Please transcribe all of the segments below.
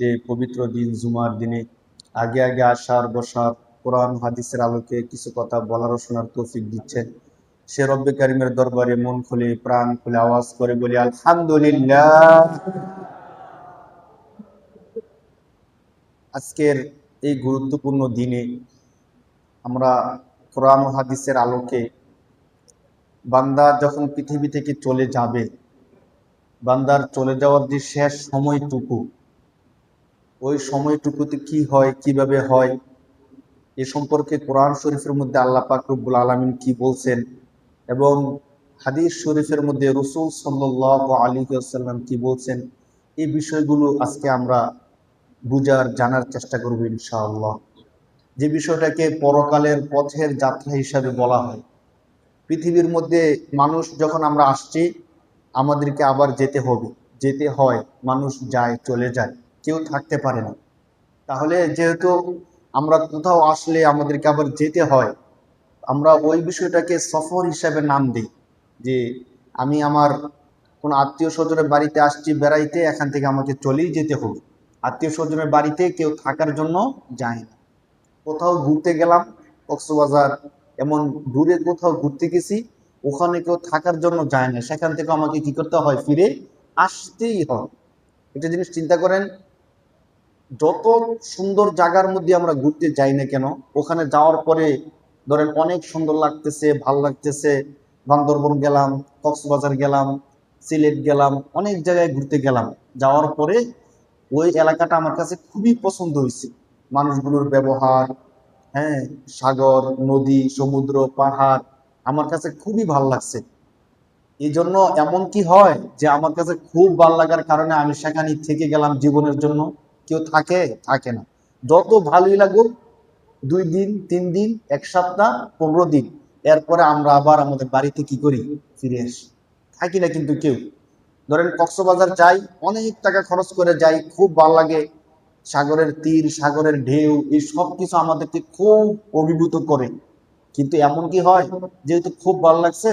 যে পবিত্র দিন জুমার দিনে আগে আগে আসার বসার কোরআন হাদিসের আলোকে কিছু কথা বলার ও শোনার তৌফিক দিচ্ছেন, সে রব্বে কারিমের দরবারে মন খুলে প্রাণ খুলে আওয়াজ করে বলি আলহামদুলিল্লাহ। আজকের এই গুরুত্বপূর্ণ দিনে আমরা কোরআন হাদিসের আলোকে বান্দা যখন পৃথিবী থেকে চলে যাবে, বান্দার চলে যাওয়ার যে শেষ সময়টুকু, ওই সময়টুকুতে কি হয়, কিভাবে হয়, এ সম্পর্কে কোরআন শরীফের মধ্যে আল্লাহ পাক রব্বুল আলামিন কি বলছেন এবং হাদিস শরীফের মধ্যে রাসূল সাল্লাল্লাহু আলাইহি ওয়াসাল্লাম কি বলছেন, এই বিষয়গুলো আজকে আমরা বুঝার জানার চেষ্টা করব ইনশাআল্লাহ। যে বিষয়টাকে পরকালের পথের যাত্রা হিসাবে বলা হয়। পৃথিবীর মধ্যে মানুষ যখন আমরা আসছি, আমাদেরকে আবার যেতে হবে, যেতে হয়, মানুষ যায় চলে যায়, কেউ থাকতে পারে না। তাহলে যেহেতু আমরা কোথাও আসলে আমাদেরকে আবার যেতে হয়, আমরা ওই বিষয়টাকে সফর হিসাবে নাম দিই যে আমি আমার কোনো আত্মীয় স্বজনের বাড়িতে আসছি বেড়াইতে, এখান থেকে আমাকে চলেই যেতে হবে। আত্মীয় স্বজনের বাড়িতে কেউ থাকার জন্য যায় না। কোথাও ঘুরতে গেলাম, কক্সবাজার এমন দূরে কোথাও ঘুরতে গেছি, ওখানে কেউ থাকার জন্য যায় না, সেখান থেকে আমাকে কি করতে হয়, ফিরে আসতেই হয়। একটা জিনিস চিন্তা করেন, যত সুন্দর জায়গার মধ্যে আমরা ঘুরতে যাই না কেন, ওখানে যাওয়ার পরে ধরেন অনেক সুন্দর লাগতেছে, ভাল লাগতেছে, বান্দরবন গেলাম, কক্সবাজার গেলাম, সিলেট গেলাম, অনেক জায়গায় ঘুরতে গেলাম, যাওয়ার পরে ওই এলাকাটা আমার কাছে খুবই পছন্দ হয়েছে। মানুষগুলোর ব্যবহার, হ্যাঁ, সাগর, নদী, সমুদ্র, পাহাড় আমার কাছে খুবই ভাল লাগছে। এই জন্য এমন কি হয় যে আমার কাছে খুব ভালো লাগার কারণে আমি সেখানে থেকে গেলাম জীবনের জন্য। কেউ থাকে থাকে না, যত ভালোই লাগুক, 2 দিন 3 দিন, 1 সপ্তাহ, 15 দিন, এরপরে আমরা আবার আমাদের বাড়িতে কি করি, ফিরে আসি, থাকি না কিন্তু কেউ। ধরেন কক্সবাজার যাই, অনেক টাকা খরচ করে যাই, খুব ভালো লাগে, সাগরের তীর, সাগরের ঢেউ, এই সব কিছু আমাদেরকে খুব অভিভূত করে। কিন্তু এমন কি হয়, যেহেতু খুব ভালো লাগছে,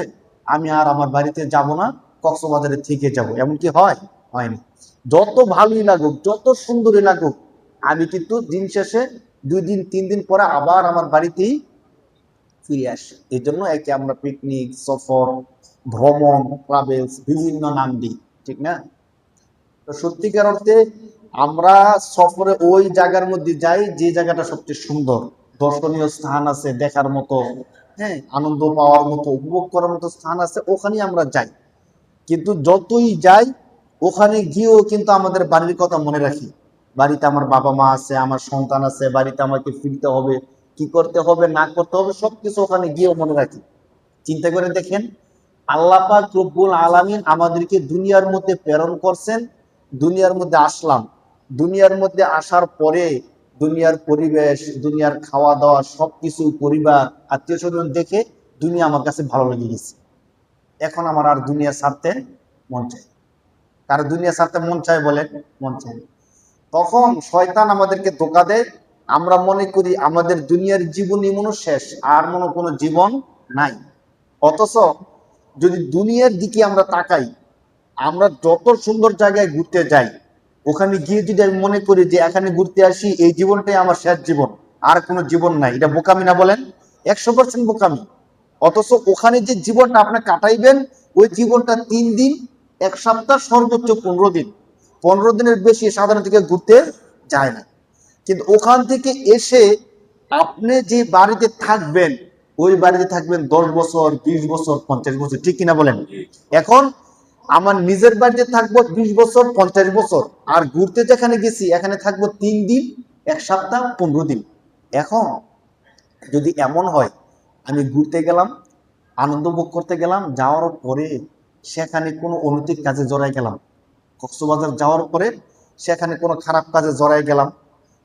আমি আর আমার বাড়িতে যাব না, কক্সবাজারে থেকে যাব, এমন কি হয়? হয়নি। যত ভালোই লাগুক, যত সুন্দরই লাগুক, আমি কিন্তু দিন শেষে 2 দিন 3 দিন পরে আবার আমার বাড়িতেই ফিরে আসি। এই জন্য একে আমরা পিকনিক, সফর, ভ্রমণ, ট্রাভেলস বিভিন্ন নাম দিই, ঠিক না? তো সত্যিকার অর্থে আমরা সফরে ওই জায়গার মধ্যে যাই যে জায়গাটা সবচেয়ে সুন্দর, দর্শনীয় স্থান আছে দেখার মতো, হ্যাঁ, আনন্দ পাওয়ার মতো, উপভোগ করার মতো স্থান আছে, ওখানেই আমরা যাই। কিন্তু যতই যাই, ওখানে গিয়েও কিন্তু আমাদের বাড়ির কথা মনে রাখি। বাড়িতে আমার বাবা মা আছে, আমার সন্তান আছে, বাড়িতে আমাকে ফিরতে হবে, কি করতে হবে না করতে হবে সবকিছু ওখানে গিয়েও মনে রাখি। চিন্তা করে দেখেন, আল্লাহ পাক রব্বুল আলামিন আমাদেরকে দুনিয়ার মধ্যে প্রেরণ করছেন, দুনিয়ার মধ্যে আসলাম, দুনিয়ার মধ্যে আসার পরে দুনিয়ার পরিবেশ, দুনিয়ার খাওয়া দাওয়া সবকিছু, পরিবার, আত্মীয় স্বজন দেখে দুনিয়া আমার কাছে ভালো লেগে গেছে। এখন আমার আর দুনিয়া ছাড়তে মন চায়। কার দুনিয়া ছাড়তে মন চায় বলেন? মন চায়। তখন শয়তান আমাদেরকে ধোঁকা দেয়, আমরা মনে করি আমাদের দুনিয়ার জীবনই মনে শেষ, আর মনে কোনো জীবন নাই। অথচ যদি দুনিয়ার দিকে আমরা তাকাই, আমরা যত সুন্দর জায়গায় ঘুরতে যাই, ওখানে গিয়ে যদি আমি মনে করি যে এখানে ঘুরতে আসি, এই জীবনটাই আমার শেষ জীবন, আর কোনো জীবন নাই, এটা বোকামি না বলেন? 100% বোকামি। অথচ ওখানে যে জীবনটা আপনি কাটাইবেন, ওই জীবনটা 3 দিন, 1 সপ্তাহ, সর্বোচ্চ 15 দিন। 15 দিনের বেশি সাধারণত কেউ ঘুরতে যায় না। কিন্তু ওখান থেকে এসে আপনি যে বাড়িতে থাকবেন, ওই বাড়িতে থাকবেন 10 বছর, 20 বছর, 50 বছর, ঠিক কিনা বলেন? এখন আমার নিজের বাড়িতে থাকবো 20 বছর, 50 বছর, আর ঘুরতে যেখানে গেছি এখানে থাকবো 3 দিন, 1 সপ্তাহ, 15 দিন। এখন যদি এমন হয়, আমি ঘুরতে গেলাম, আনন্দ ভোগ করতে গেলাম, যাওয়ার পরে সেখানে কোনো অনৈতিক কাজে জড়াই গেলাম, কক্সবাজার যাওয়ার পরে সেখানে কোনো খারাপ কাজে জড়াই গেলাম,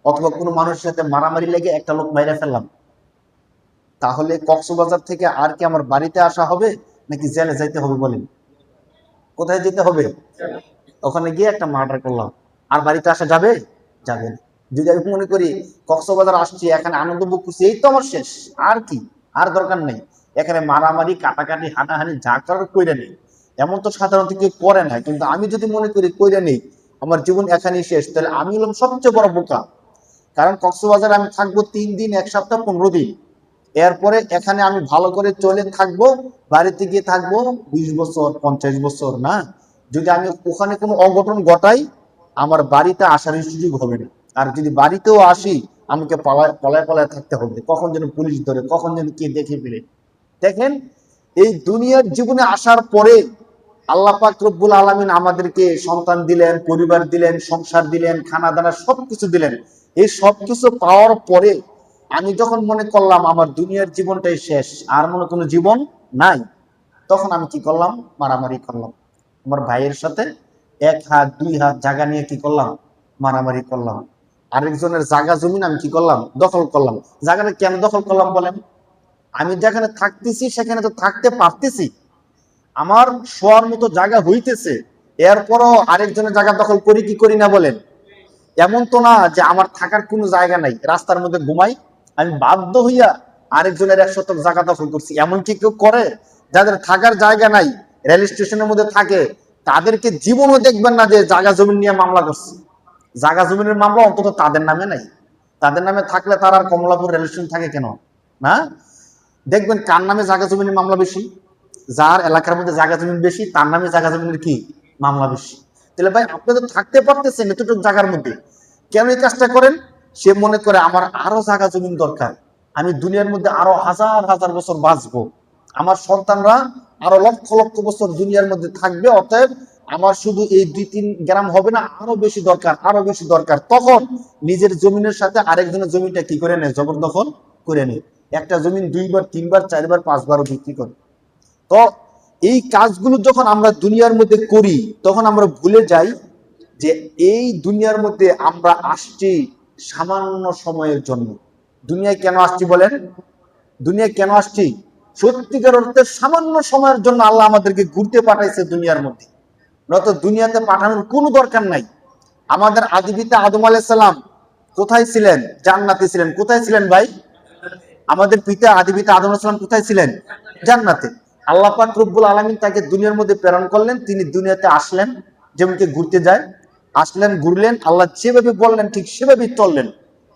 অথবা কোনো মানুষের সাথে মারামারি লেগে একটা লোক মাইরা ফেললাম, তাহলে কক্সবাজার থেকে আর কি আমার বাড়িতে আসা হবে, নাকি জেলে যাইতে হবে বলেন? কোথায় যেতে হবে? ওখানে গিয়ে একটা মার্ডার করলাম, আর বাড়িতে আসা যাবে? যাবে না। যদি আমি মনে করি কক্সবাজার আসছি, এখানে আনন্দ ভোগ করছি, এই তো আমার শেষ, আর কি, আর দরকার নেই, এখানে মারামারি, কাটাকাটি, হানাহানি যা করার কইরা নেই। এমন তো সাধারণত কেউ করে না, কিন্তু আমি যদি মনে করি কইরা নেই, আমার জীবন এখানেই শেষ, তাহলে আমি হলাম সবচেয়ে বড় বোকা। কারণ কক্সবাজারে আমি থাকবো 3 দিন, 1 সপ্তাহ, 15 দিন। এরপরে এখানে আমি ভালো করে চলে থাকবো, বাড়িতে গিয়ে থাকবো 20 বছর, 50 বছর না। যদি আমি ওখানে কোনো অঘটন ঘটাই, আমার বাড়িতে আসার সুযোগ হবে না। আর যদি বাড়িতেও আসি, আমাকে পালায় পালায় পালায় থাকতে হবে, কখন যেন পুলিশ ধরে, কখন যেন কে দেখে ফেলে। দেখেন, এই দুনিয়ার জীবনে আসার পরে আল্লাহ পাক রব্বুল আলামিন আমাদেরকে সন্তান দিলেন, পরিবার দিলেন, সংসার দিলেন, খানা দানা সবকিছু দিলেন। এই সবকিছু পাওয়ার পরে আমি যখন মনে করলাম আমার দুনিয়ার জীবনটাই শেষ, আর মনে কোনো জীবন নাই, তখন আমি কি করলাম? মারামারি করলাম। আমার ভাইয়ের সাথে 1 হাত 2 হাত জায়গা নিয়ে কি করলাম? মারামারি করলাম। আরেকজনের জায়গা জমিন আমি কি করলাম? দখল করলাম। জায়গাটা কেন দখল করলাম বলেন? আমি যেখানে থাকতেছি সেখানে তো থাকতে পারতেছি, আমার শোয়ার মতো জায়গা হইতেছে, এরপরও আরেকজনের জায়গা দখল করি কি করি না বলেন? এমন তো না যে আমার থাকার কোনো জায়গা নাই, রাস্তার মধ্যে ঘুমাই, আমি বাধ্য হইয়া আরেকজনের 1 শতক জায়গা দখল করছি, এমন কি কেউ করে? যাদের থাকার জায়গা নাই, রেল স্টেশনের মধ্যে থাকে, তাদেরকে জীবনও দেখবেন না যে জায়গা জমি নিয়ে মামলা করছে। জায়গা জমিনের মামলা অন্তত তাদের নামে নাই। তাদের নামে থাকলে তার আর কমলাপুর রেল স্টেশন থাকে কেন? না, দেখবেন কার নামে জায়গা জমিনের মামলা বেশি? যার এলাকার মধ্যে জায়গা জমিন বেশি, তার নামে জায়গা জমিনের কি মামলা বেশি। তাহলে ভাই, আপনি তো থাকতে পারতেছেন এতটুকু জায়গার মধ্যে, কেন এই কাজটা করেন? সে মনে করে আমার আরো জায়গা জমিন দরকার, আমি দুনিয়ার মধ্যে আরো হাজার হাজার বছর বাঁচবো, আমার সন্তানরা আরো লক্ষ লক্ষ বছর দুনিয়ার মধ্যে থাকবে, অতএব আমার শুধু এই 2-3 গ্রাম হবে না, আরো বেশি দরকার, আরো বেশি দরকার। তখন নিজের জমিনের সাথে আরেকজনের জমিটা কি করে নেয়? জবরদখল করে নেয়। একটা জমিন 2বার 3বার 4বার 5বারও বিক্রি করে। তো এই কাজগুলো যখন আমরা দুনিয়ার মধ্যে করি, তখন আমরা ভুলে যাই যে এই দুনিয়ার মধ্যে আমরা আসছি সামান্য সময়ের জন্য। দুনিয়ায় কেন আসছি বলেন? দুনিয়ায় কেন আসছি? সত্যিকার অর্থে সামান্য সময়ের জন্য আল্লাহ আমাদেরকে ঘুরতে পাঠাইছে দুনিয়ার মধ্যে, নয়তো দুনিয়াতে পাঠানোর কোনো দরকার নাই। আমাদের আদি পিতা আদম আলাইহিস সালাম কোথায় ছিলেন? জান্নাতে ছিলেন। কোথায় ছিলেন ভাই? আমাদের পিতা আদি পিতা আদম আলাইহিস সালাম কোথায় ছিলেন? জান্নাতে। আল্লাহ পাক রব্বুল আলামিন তাকে দুনিয়ার মধ্যে প্রেরণ করলেন, তিনি দুনিয়াতে আসলেন, যেমন কি ঘুরতে যায়, আসলেন, ঘুরলেন, আল্লাহ যেভাবে বললেন ঠিক সেভাবেই চললেন।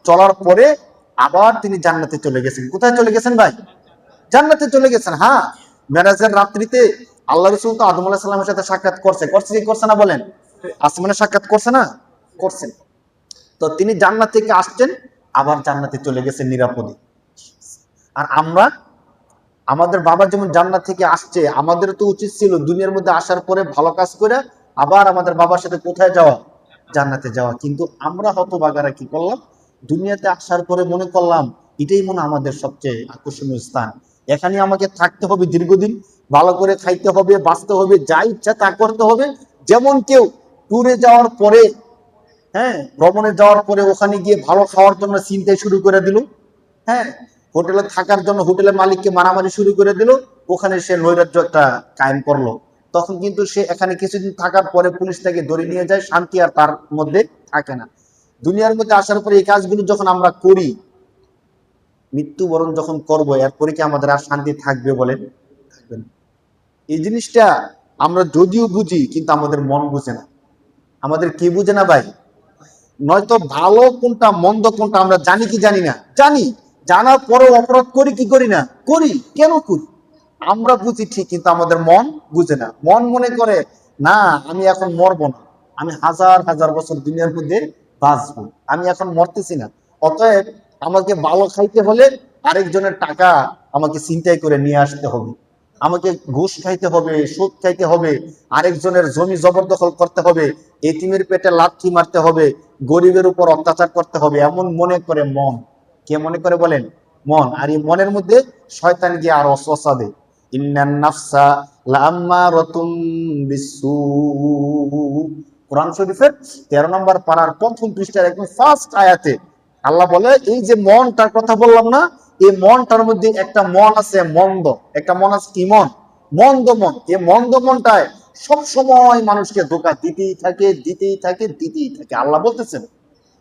চলার পরে আবার তিনি জান্নাতে চলে গেছেন। কোথায় চলে গেছেন ভাই? জান্নাতে চলে গেছেন। হ্যাঁ, মেরাজের রাত্রিতে আল্লাহ রাসূল তো আদম আলাইহিস সালামের সাথে সাক্ষাৎ করছে, করছে কি করছে না বলেন? আসমানে সাক্ষাৎ করছে না? করছেন। তো তিনি জান্নাত থেকে আসছেন, আবার জান্নাতে চলে গেছেন নিরাপদে। আর আমরা, আমাদের বাবা যেমন জান্নাত থেকে আসছে, আমাদের তো উচিত ছিল দুনিয়ার মধ্যে আসার পরে ভালো কাজ করে আবার আমাদের বাবার সাথে কোথায় যাওয়া? জান্নাতে যাওয়া। কিন্তু আমরা হতভাগারা কি করলাম? দুনিয়াতে আসার পরে মনে করলাম এটাই মনে আমাদের সবচেয়ে আকর্ষণীয় স্থান, এখানে আমাকে থাকতে হবে দীর্ঘদিন, ভালো করে খাইতে হবে, বাঁচতে হবে, যা ইচ্ছা তা করতে হবে। যেমন কেউ ট্যুরে যাওয়ার পরে, হ্যাঁ, ভ্রমণে যাওয়ার পরে ওখানে গিয়ে ভালো খাওয়ার জন্য চিন্তাই শুরু করে দিল, হ্যাঁ, হোটেলে থাকার জন্য হোটেলের মালিককে মারামারি শুরু করে দিল, ওখানে সে নৈরাজ্য একটা কায়েম করলো। তখন কিন্তু সে এখানে কিছুদিন থাকার পরে পুলিশ তাকে ধরে নিয়ে যায়, শান্তি আর তার মধ্যে থাকে না। দুনিয়ার মধ্যে আসার পরে এই কাজগুলো যখন আমরা করি, মৃত্যুবরণ যখন করবো, এরপরে কি আমাদের আর শান্তি থাকবে বলেন? থাকবে না। এই জিনিসটা আমরা যদিও বুঝি, কিন্তু আমাদের মন বুঝে না। আমাদের কি বুঝে না ভাই? নয়তো ভালো কোনটা মন্দ কোনটা আমরা জানি কি জানি না? জানি। জানার পরেও অপরাধ করি কি করি না? করি। কেন করি? আমরা বুঝি ঠিক, কিন্তু আমাদের মন বুঝে না। মন মনে করে না, আমি এখন মরবো না, আমি হাজার হাজার বছর দুনিয়ার মধ্যে বাঁচবো, আমি এখন মরতেছি না। অতএব আমাকে ভালো খাইতে হলে আরেকজনের টাকা আমাকে ছিনতাই করে নিয়ে আসতে হবে, আমাকে ঘুষ খাইতে হবে, সুদ খাইতে হবে, আরেকজনের জমি জবরদখল করতে হবে, এতিমের পেটে লাথি মারতে হবে, গরিবের উপর অত্যাচার করতে হবে, এমন মনে করে মন। কে মনে করে বলেন? মন। আর এই মনের মধ্যে শয়তান গিয়ে আর অসওয়াসা দেয়। ইন্নান নাফসা লাআম্মারাতুম বিসসু। কোরআন শরীফের 13 নম্বর পারার প্রথম পৃষ্ঠার একদম ফার্স্ট আয়াতে আল্লাহ বলে, এই যে মনটার কথা বললাম না, এই মনটার মধ্যে একটা মন আছে মন্দ, একটা মন আছে কি মন? মন্দ মন। এই মন্দ মনটায় সব সময় মানুষকে ধোঁকা দিতেই থাকে, দিতেই থাকে, দিতেই থাকে। আল্লাহ বলতেছেন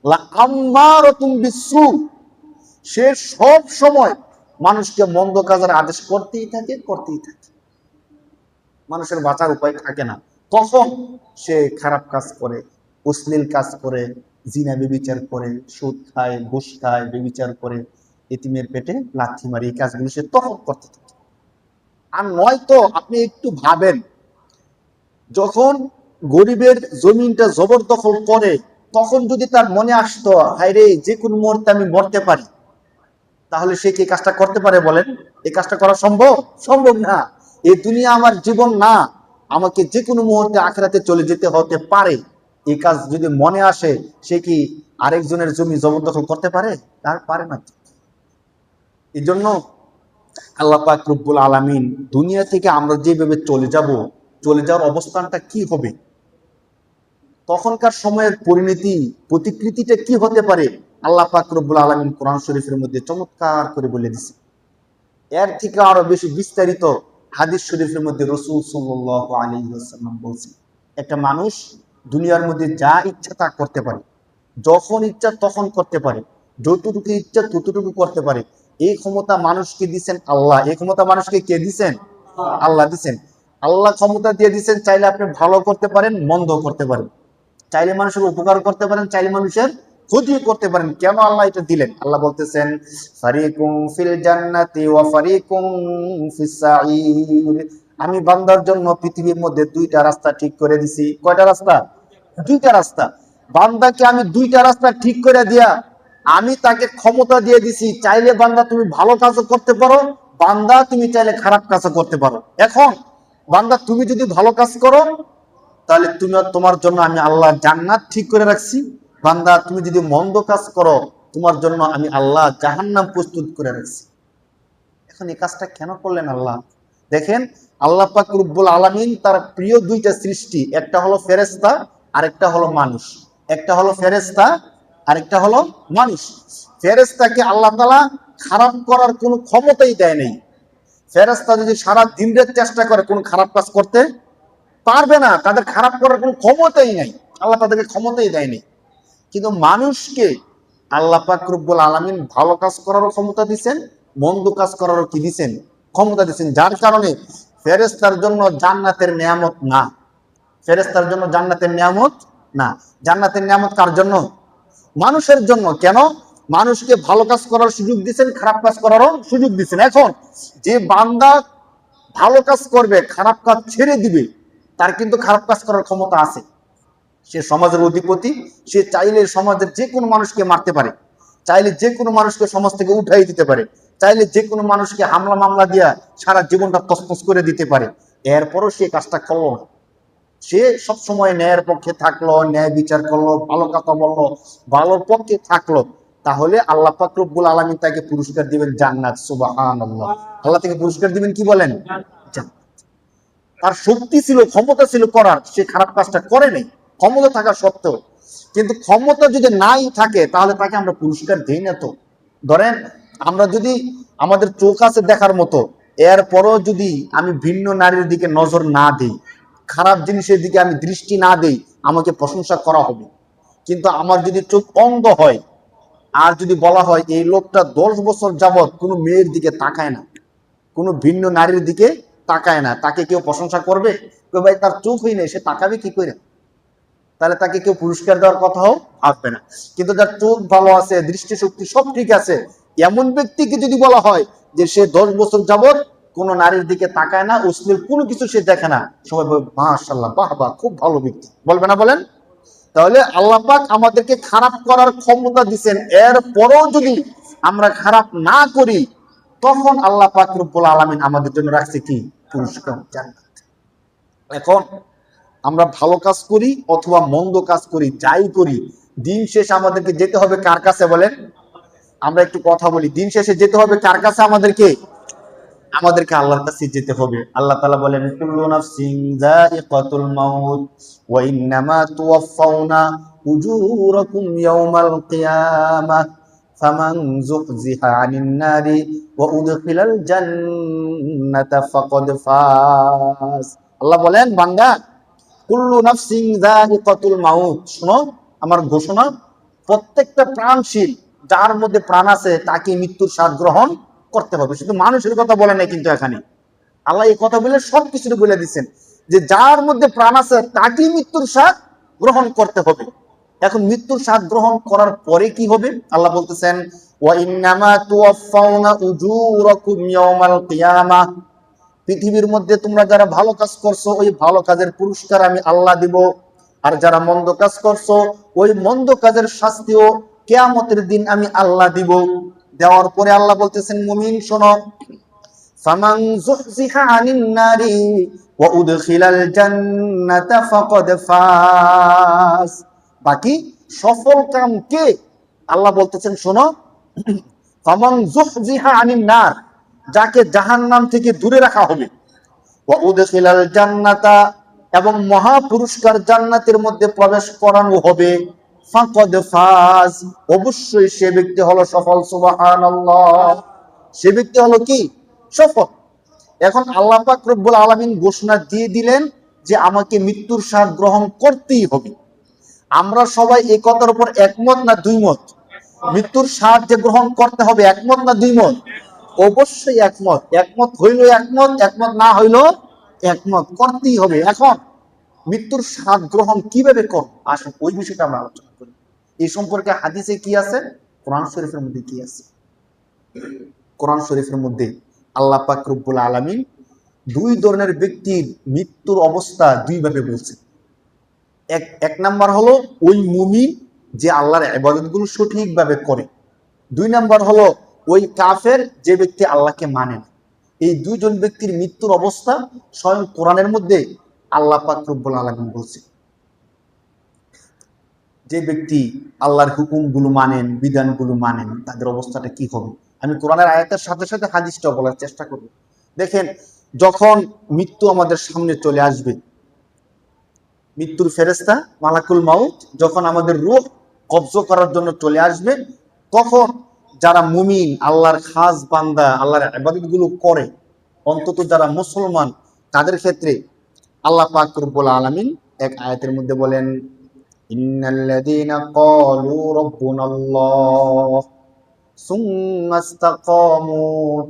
লাআম্মারাতুম বিসসু, সে সব সময় মানুষকে মন্দ কাজের আদেশ করতেই থাকে, করতেই থাকে। মানুষের বাঁচার উপায় থাকে না, তখন সে খারাপ কাজ করে। অশ্লীল কাজ করে, জিনা বেবিচার করে, সুদ খায়, ঘুষ খায়, বেবিচার করে, এতিমের পেটে লাথি মারি, এই কাজগুলো সে তখন করতে থাকে। আর নয়তো আপনি একটু ভাবেন, যখন গরিবের জমিনটা জবরদখল করে, তখন যদি তার মনে আসতো হায়রে যে কোনো মুহূর্তে আমি মরতে পারি, তাহলে সে কি কাজটা করতে পারে বলেন? এই কাজটা করা সম্ভব? সম্ভব না। এই দুনিয়া আমার জীবন না, আমাকে যে কোনো মুহূর্তে আখিরাতে চলে যেতে হতে পারে, এই কাজ যদি মনে আসে, সে কি আরেকজনের জমি জবরদখল করতে পারে? তার পারে না। এই জন্য আল্লাহ পাক রব্বুল আলামিন দুনিয়া থেকে আমরা যেভাবে চলে যাব, চলে যাওয়ার অবস্থানটা কি হবে, তখনকার সময়ের পরিণতি প্রতিকৃতিটা কি হতে পারে, আল্লাহ পাক রব্বুল আলামিন কোরআন শরীফের মধ্যে চমৎকার করে বলে দিয়েছে। এর থেকে আরো বেশি বিস্তারিত হাদিস শরীফের মধ্যে রাসূল সাল্লাল্লাহু আলাইহি ওয়াসাল্লাম বলেছেন, একটা মানুষ দুনিয়ার মধ্যে যা ইচ্ছা তা করতে পারে, যখন ইচ্ছা তখন করতে পারে, যতটুকু ইচ্ছা ততটুকু করতে পারে। এই ক্ষমতা মানুষকে দিয়েছেন আল্লাহ। এই ক্ষমতা মানুষকে কে দিয়েছেন? আল্লাহ দিয়েছেন। আল্লাহ ক্ষমতা দিয়ে দিয়েছেন, চাইলে আপনি ভালো করতে পারেন, মন্দ করতে পারেন, চাইলে মানুষের উপকার করতে পারেন, চাইলে মানুষের ক্ষতি করতে পারেন। কেন আল্লাহ এটা দিলেন? আল্লাহ বলতেছেন, ফারিকুম ফিল জান্নাতি ওয়া ফারিকুম ফিস সাঈর। আমি বান্দার জন্য পৃথিবীর মধ্যে দুইটা রাস্তা ঠিক করে দিছি। কয়টা রাস্তা? দুইটা রাস্তা। বান্দাকে আমি দুইটা রাস্তা ঠিক করে দিয়া আমি তাকে ক্ষমতা দিয়ে দিছি, চাইলে বান্দা তুমি ভালো কাজও করতে পারো, বান্দা তুমি চাইলে খারাপ কাজও করতে পারো। এখন বান্দা তুমি যদি ভালো কাজ করো, তাহলে তুমি তোমার জন্য আমি আল্লাহ জান্নাত ঠিক করে রাখছি। বান্দা তুমি যদি মন্দ কাজ করো, তোমার জন্য আমি আল্লাহ জাহান্নাম প্রস্তুত করে রাখছি। এখন এই কাজটা কেন করলেন আল্লাহ? দেখেন, আল্লাহ পাক রব্বুল আলামিন তার প্রিয় দুইটা সৃষ্টি, একটা হলো ফেরেশতা, আরেকটা হলো মানুষ। একটা হলো ফেরেশতা, আরেকটা হলো মানুষ। ফেরেশতাকে আল্লাহ তাআলা খারাপ করার কোনো ক্ষমতাই দেয় নাই। ফেরেশতা যদি সারা দিন রাত চেষ্টা করে, কোনো খারাপ কাজ করতে পারবে না, তাদের খারাপ করার কোনো ক্ষমতাই নাই, আল্লাহ তাদেরকে ক্ষমতাই দেয়নি। কিন্তু মানুষকে আল্লাহ পাক রব্বুল আলামিন ভালো কাজ করারও ক্ষমতা দিবেন, মন্দ কাজ করারও কি দিবেন? ক্ষমতা দিবেন। যার কারণে ফেরেশতার জন্য জান্নাতের নিয়ামত না, ফেরেশতার জন্য জান্নাতের নিয়ামত না। জান্নাতের নিয়ামত কার জন্য? মানুষের জন্য। কেন? মানুষকে ভালো কাজ করার সুযোগ দিবেন, খারাপ কাজ করারও সুযোগ দিবেন। এখন যে বান্দা ভালো কাজ করবে, খারাপ কাজ ছেড়ে দিবে, তার কিন্তু খারাপ কাজ করার ক্ষমতা আছে। সে সমাজের অধিপতি, সে চাইলে সমাজের যে কোনো মানুষকে মারতে পারে, চাইলে যে কোনো মানুষকে সমাজ থেকে উঠাই দিতে পারে, চাইলে যে কোনো মানুষকে হামলা মামলা দিয়া সারা জীবনটা তছনছ করে দিতে পারে। এরপরও সে কাজটা করলো না। সে সবসময় ন্যায়ের পক্ষে থাকলো, ন্যায় বিচার করলো, ভালো কথা বললো, ভালোর পক্ষে থাকলো, তাহলে আল্লাহ পাক রব্বুল আলামিন তাকে পুরস্কার দিবেন জান্নাত। সুবহানাল্লাহ। আল্লাহ তাকে পুরস্কার দিবেন কি বলেন? তার শক্তি ছিল, ক্ষমতা ছিল করার, সে খারাপ কাজটা করে নেই ক্ষমতা থাকা সত্ত্বেও। কিন্তু ক্ষমতা যদি নাই থাকে, তাহলে তাকে আমরা পুরস্কার দেই না। তো ধরেন, আমরা যদি আমাদের চোখ আছে দেখার মতো, এরপরও যদি আমি ভিন্ন নারীর দিকে নজর না দিই, খারাপ জিনিসের দিকে আমি দৃষ্টি না দেই, আমাকে প্রশংসা করা হবে। কিন্তু আমার যদি চোখ অন্ধ হয়, আর যদি বলা হয় এই লোকটা 10 বছর যাবৎ কোনো মেয়ের দিকে তাকায় না, কোনো ভিন্ন নারীর দিকে তাকায় না, তাকে কেউ প্রশংসা করবে? ভাই তার চোখই নেই, সে তাকাবে কি করে? তাহলে তাকে কেউ পুরস্কার দেওয়ার কথাও ভাববে না। কিন্তু যার চোখ ভালো আছে, দৃষ্টিশক্তি সব ঠিক আছে, এমন ব্যক্তিকে যদি বলা হয় যে সে 10 বছর যাবৎ কোন নারীর দিকে তাকায় না, অশ্লীল কোনো কিছু সে দেখে না, সবাই বলবে মাশাআল্লাহ, বাহ বাহ, খুব ভালো ব্যক্তি, বলবে না বলেন? তাহলে আল্লাহ পাক আমাদেরকে খারাপ করার ক্ষমতা দিবেন, এরপরও যদি আমরা খারাপ না করি, তখন আল্লাহ পাক রব্বুল আলামিন আমাদের জন্য রাখছে কি? পুরস্কার, জান্নাত। এখন আমরা ভালো কাজ করি অথবা মন্দ কাজ করি, যাই করি, দিন শেষে আমাদেরকে যেতে হবে কার কাছে বলেন? আমরা একটু কথা বলি, দিন শেষে যেতে হবে কার কাছে? আমাদেরকে আল্লাহর কাছে যেতে হবে। আল্লাহ তাআলা বলেন, কুল্লু নাফসিন যায়িকাতুল মাউত ওয়া ইন্নামা তুওয়াফাউনা উজুরাকুম ইয়াওমাল কিয়ামাহ ফামান যুহজিহা আনিন নারি ওয়া উদখিলাল জান্নাতা ফাকাদ ফাজ। আল্লাহ বলেন, বান্দা, কুল্লু নাফসিন যায়িকাতুল মাউত, শোনো আমার ঘোষণা, প্রত্যেকটা প্রাণশীল, যার মধ্যে প্রাণ আছে, তাকে মৃত্যুর স্বাদ গ্রহণ করতে হবে। শুধু মানুষের কথা বলে নাই কিন্তু এখানে, আল্লাহ এই কথা বলে সবকিছু বলে দিচ্ছেন যে যার মধ্যে প্রাণ আছে তাকেই মৃত্যুর স্বাদ গ্রহণ করতে হবে। এখন মৃত্যুর স্বাদ গ্রহণ করার পরে কি হবে? আল্লাহ বলতেছেন, ওয়া ইন্নামা তুওয়াফাউনা উজুরাকুম ইয়াওমাল কিয়ামাহ, পৃথিবীর মধ্যে তোমরা যারা ভালো কাজ করছো ওই ভালো কাজের পুরস্কার আমি আল্লাহ দিব, আর যারা মন্দ কাজ করছো ওই মন্দ কাজের শাস্তিও কিয়ামতের দিন আমি আল্লাহ দিব। দেওয়ার পরে আল্লাহ বলতেছেন, মুমিন শোনো, ফামান যুহজিহা আনিন নারি ওয়া উদখিলাল জান্নাতা ফাকাদ ফাজ। বাকি সফল কাম কে? আল্লাহ বলতেছেন শোনো, ফামান যুহজিহা আনিন নার, যাকে জাহান্নাম থেকে দূরে রাখা হবে, ওয়া উদখিলাল জান্নাতা, এবং মহা পুরস্কার জান্নাতের মধ্যে প্রবেশ করানো হবে, ফাকাদ ফাজ, অবশ্যই সে ব্যক্তি হলো সফল। সুবহানাল্লাহ, সে ব্যক্তি হলো কি? সফল। এখন আল্লাহ পাক রব্বুল আলামিন ঘোষণা দিয়ে দিলেন যে আমাকে মৃত্যুর স্বাদ গ্রহণ করতেই হবে। আমরা সবাই এই কথার উপর একমত না দুই মত? মৃত্যুর স্বাদ যে গ্রহণ করতে হবে, একমত না দুই মত? অবশ্যই একমত। একমত হইল একমত, একমত না হইল একমত, করতেই হবে। এখন মৃত্যুর স্বাদ গ্রহণ কিভাবে করব, আসুন ওই বিষয়টা আমরা আলোচনা করি। এই সম্পর্কে হাদিসে কি আছে, কোরআন শরীফের মধ্যে কি আছে? কোরআন শরীফের মধ্যে আল্লাহ পাক রব্বুল আলামিন দুই ধরনের ব্যক্তির মৃত্যুর অবস্থা দুই ভাবে বলছেন। এক নাম্বার হলো ওই মুমিন যে আল্লাহর ইবাদতগুলো সঠিকভাবে করে। দুই নাম্বার হলো ওই কাফের যে ব্যক্তি আল্লাহকে মানে না। এই দুইজন ব্যক্তির মৃত্যুর অবস্থা স্বয়ং কোরআনের মধ্যে আল্লাহ পাক রব্বুল আলামিন বলছে। যে ব্যক্তি আল্লাহর হুকুমগুলো মানেন, বিধানগুলো মানেন, তাদের অবস্থাটা কি হবে? আমি কোরআনের আয়াতের সাথে সাথে হাদিসটাও বলার চেষ্টা করব। দেখেন, যখন মৃত্যু আমাদের সামনে চলে আসবে, মৃত্যুর ফেরেশতা মালাকুল মাউত যখন আমাদের রূহ কবজ করার জন্য চলে আসবে, তখন যারা মুমিন, আল্লাহর খাস বান্দা, আল্লাহর ইবাদতগুলো করে, অন্তত যারা মুসলমান, তাদের ক্ষেত্রে আল্লাহ পাক রব্বুল আলামিন এক আয়াতের মধ্যে বলেন, ইন্নাল্লাযীনা ক্বালু রাব্বুনাল্লাহ সুম্মা ইসতাকামু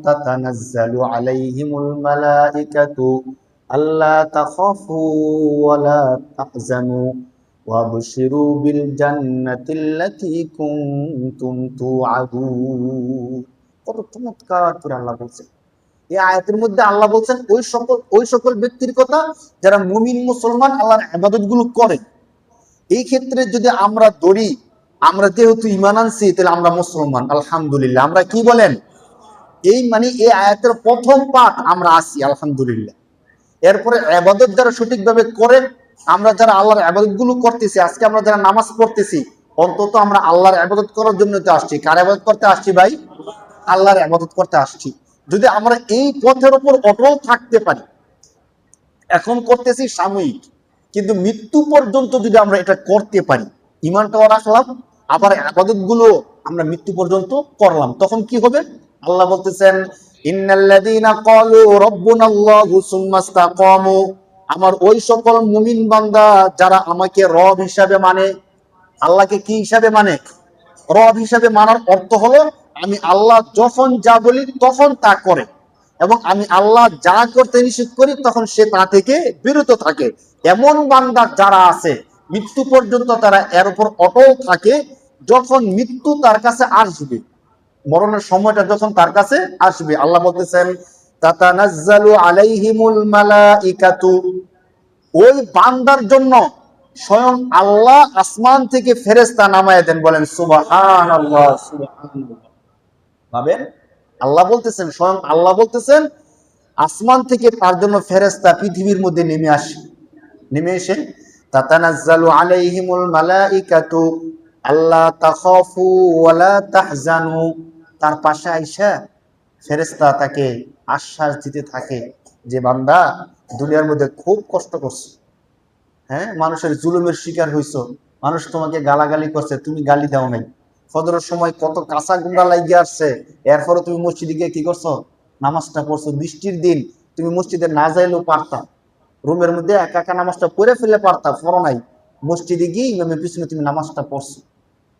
তাতানাজ্জালু আলাইহিমুল মালাইকাতু আল্লা তাখাফু ওয়া লা তাহজানু ওয়াবশিরু বিল জান্নাতিল্লাতী কুনতুম তুআদুন। কত চমৎকার করে আল্লাহ বলছেন। এই আয়াতের মধ্যে আল্লাহ বলছেন ওই সকল ব্যক্তির কথা যারা মুমিন মুসলমান, আল্লাহর ইবাদতগুলো করে। এই ক্ষেত্রে যদি আমরা ধরি, আমরা যেহেতু ঈমান আনছি, তাহলে আমরা মুসলমান, আলহামদুলিল্লাহ। আমরা কি বলেন? এই মানে এই আয়াতের প্রথম পাঠ আমরা আসি, আলহামদুলিল্লাহ। এরপরে ইবাদত যারা সঠিকভাবে করে, আমরা যারা আল্লাহর ইবাদতগুলো করতেছি, আজকে আমরা যারা নামাজ পড়তেছি, অন্তত আমরা আল্লাহর ইবাদত করার জন্য তো আসছি। কার ইবাদত করতে আসছি ভাই? আল্লাহর ইবাদত করতে আসছি। যদি আমরা এই পথের উপর অটল থাকতে পারি, এখন করতেছি সাময়িক, কিন্তু মৃত্যু পর্যন্ত যদি আমরা এটা করতে পারি, ঈমানটাও রাখলাম, আবার ইবাদতগুলো আমরা মৃত্যু পর্যন্ত করলাম, তখন কি হবে? আল্লাহ বলতেছেন, ইন্নাল্লাযীনা ক্বালু রাব্বুনাল্লাহু সুম্মা ইসতাকামু, আমার ওই সকল মুমিন বান্দা যারা আমাকে রব হিসাবে মানে। আল্লাহকে কি হিসাবে মানে? রব হিসাবে মানার অর্থ হলো আমি আল্লাহ যখন যা বলি তখন তা করে, এবং আমি আল্লাহ যা করতে নিষেধ করি তখন সে তা থেকে বিরত থাকে। এমন বান্দা যারা আছে, মৃত্যু পর্যন্ত তারা এর উপর অটল থাকে। যখন মৃত্যু তার কাছে আসবে, মরণের সময়টা যখন তার কাছে আসবে, আল্লাহ বলতেছেন, তাতানাজ্জালু আলাইহিমুল মালাইকাতু, ওই বান্দার জন্য স্বয়ং আল্লাহ আসমান থেকে ফেরেশতা নামায় দেন। বলেন সুবহানাল্লাহ, সুবহানাল্লাহ। ভাবেন, আল্লাহ বলতেছেন, স্বয়ং আল্লাহ বলতেছেন, আসমান থেকে তার জন্য ফেরেশতা পৃথিবীর মধ্যে নেমে এসে তাতানাজ্জালু আলাইহিমুল মালাইকাতু আল্লা তাখাফু ওয়া লা তাহজানু, তার পাশে আইসা ফেরেশতা তাকে আশ্বাস দিতে থাকে যে বান্দা, দুনিয়ার মধ্যে খুব কষ্ট করছো, হ্যাঁ, মানুষের জুলুমের শিকার হইছো, মানুষ তোমাকে গালাগালি করছে, তুমি গালি দাও নাই, ফজরের সময় কত কাঁচা গুন্ডা লাগিয়ে আসছে, এরপরে তুমি মসজিদে গিয়ে কি করছো? নামাজটা পড়ছো। বৃষ্টির দিন তুমি মসজিদে না যাইলেও পারতা, রুমের মধ্যে একা একা নামাজটা পড়ে ফেলে পারতা, পড়ো নাই, মসজিদে গিয়ে ইমামের পিছনে তুমি নামাজটা পড়ছো।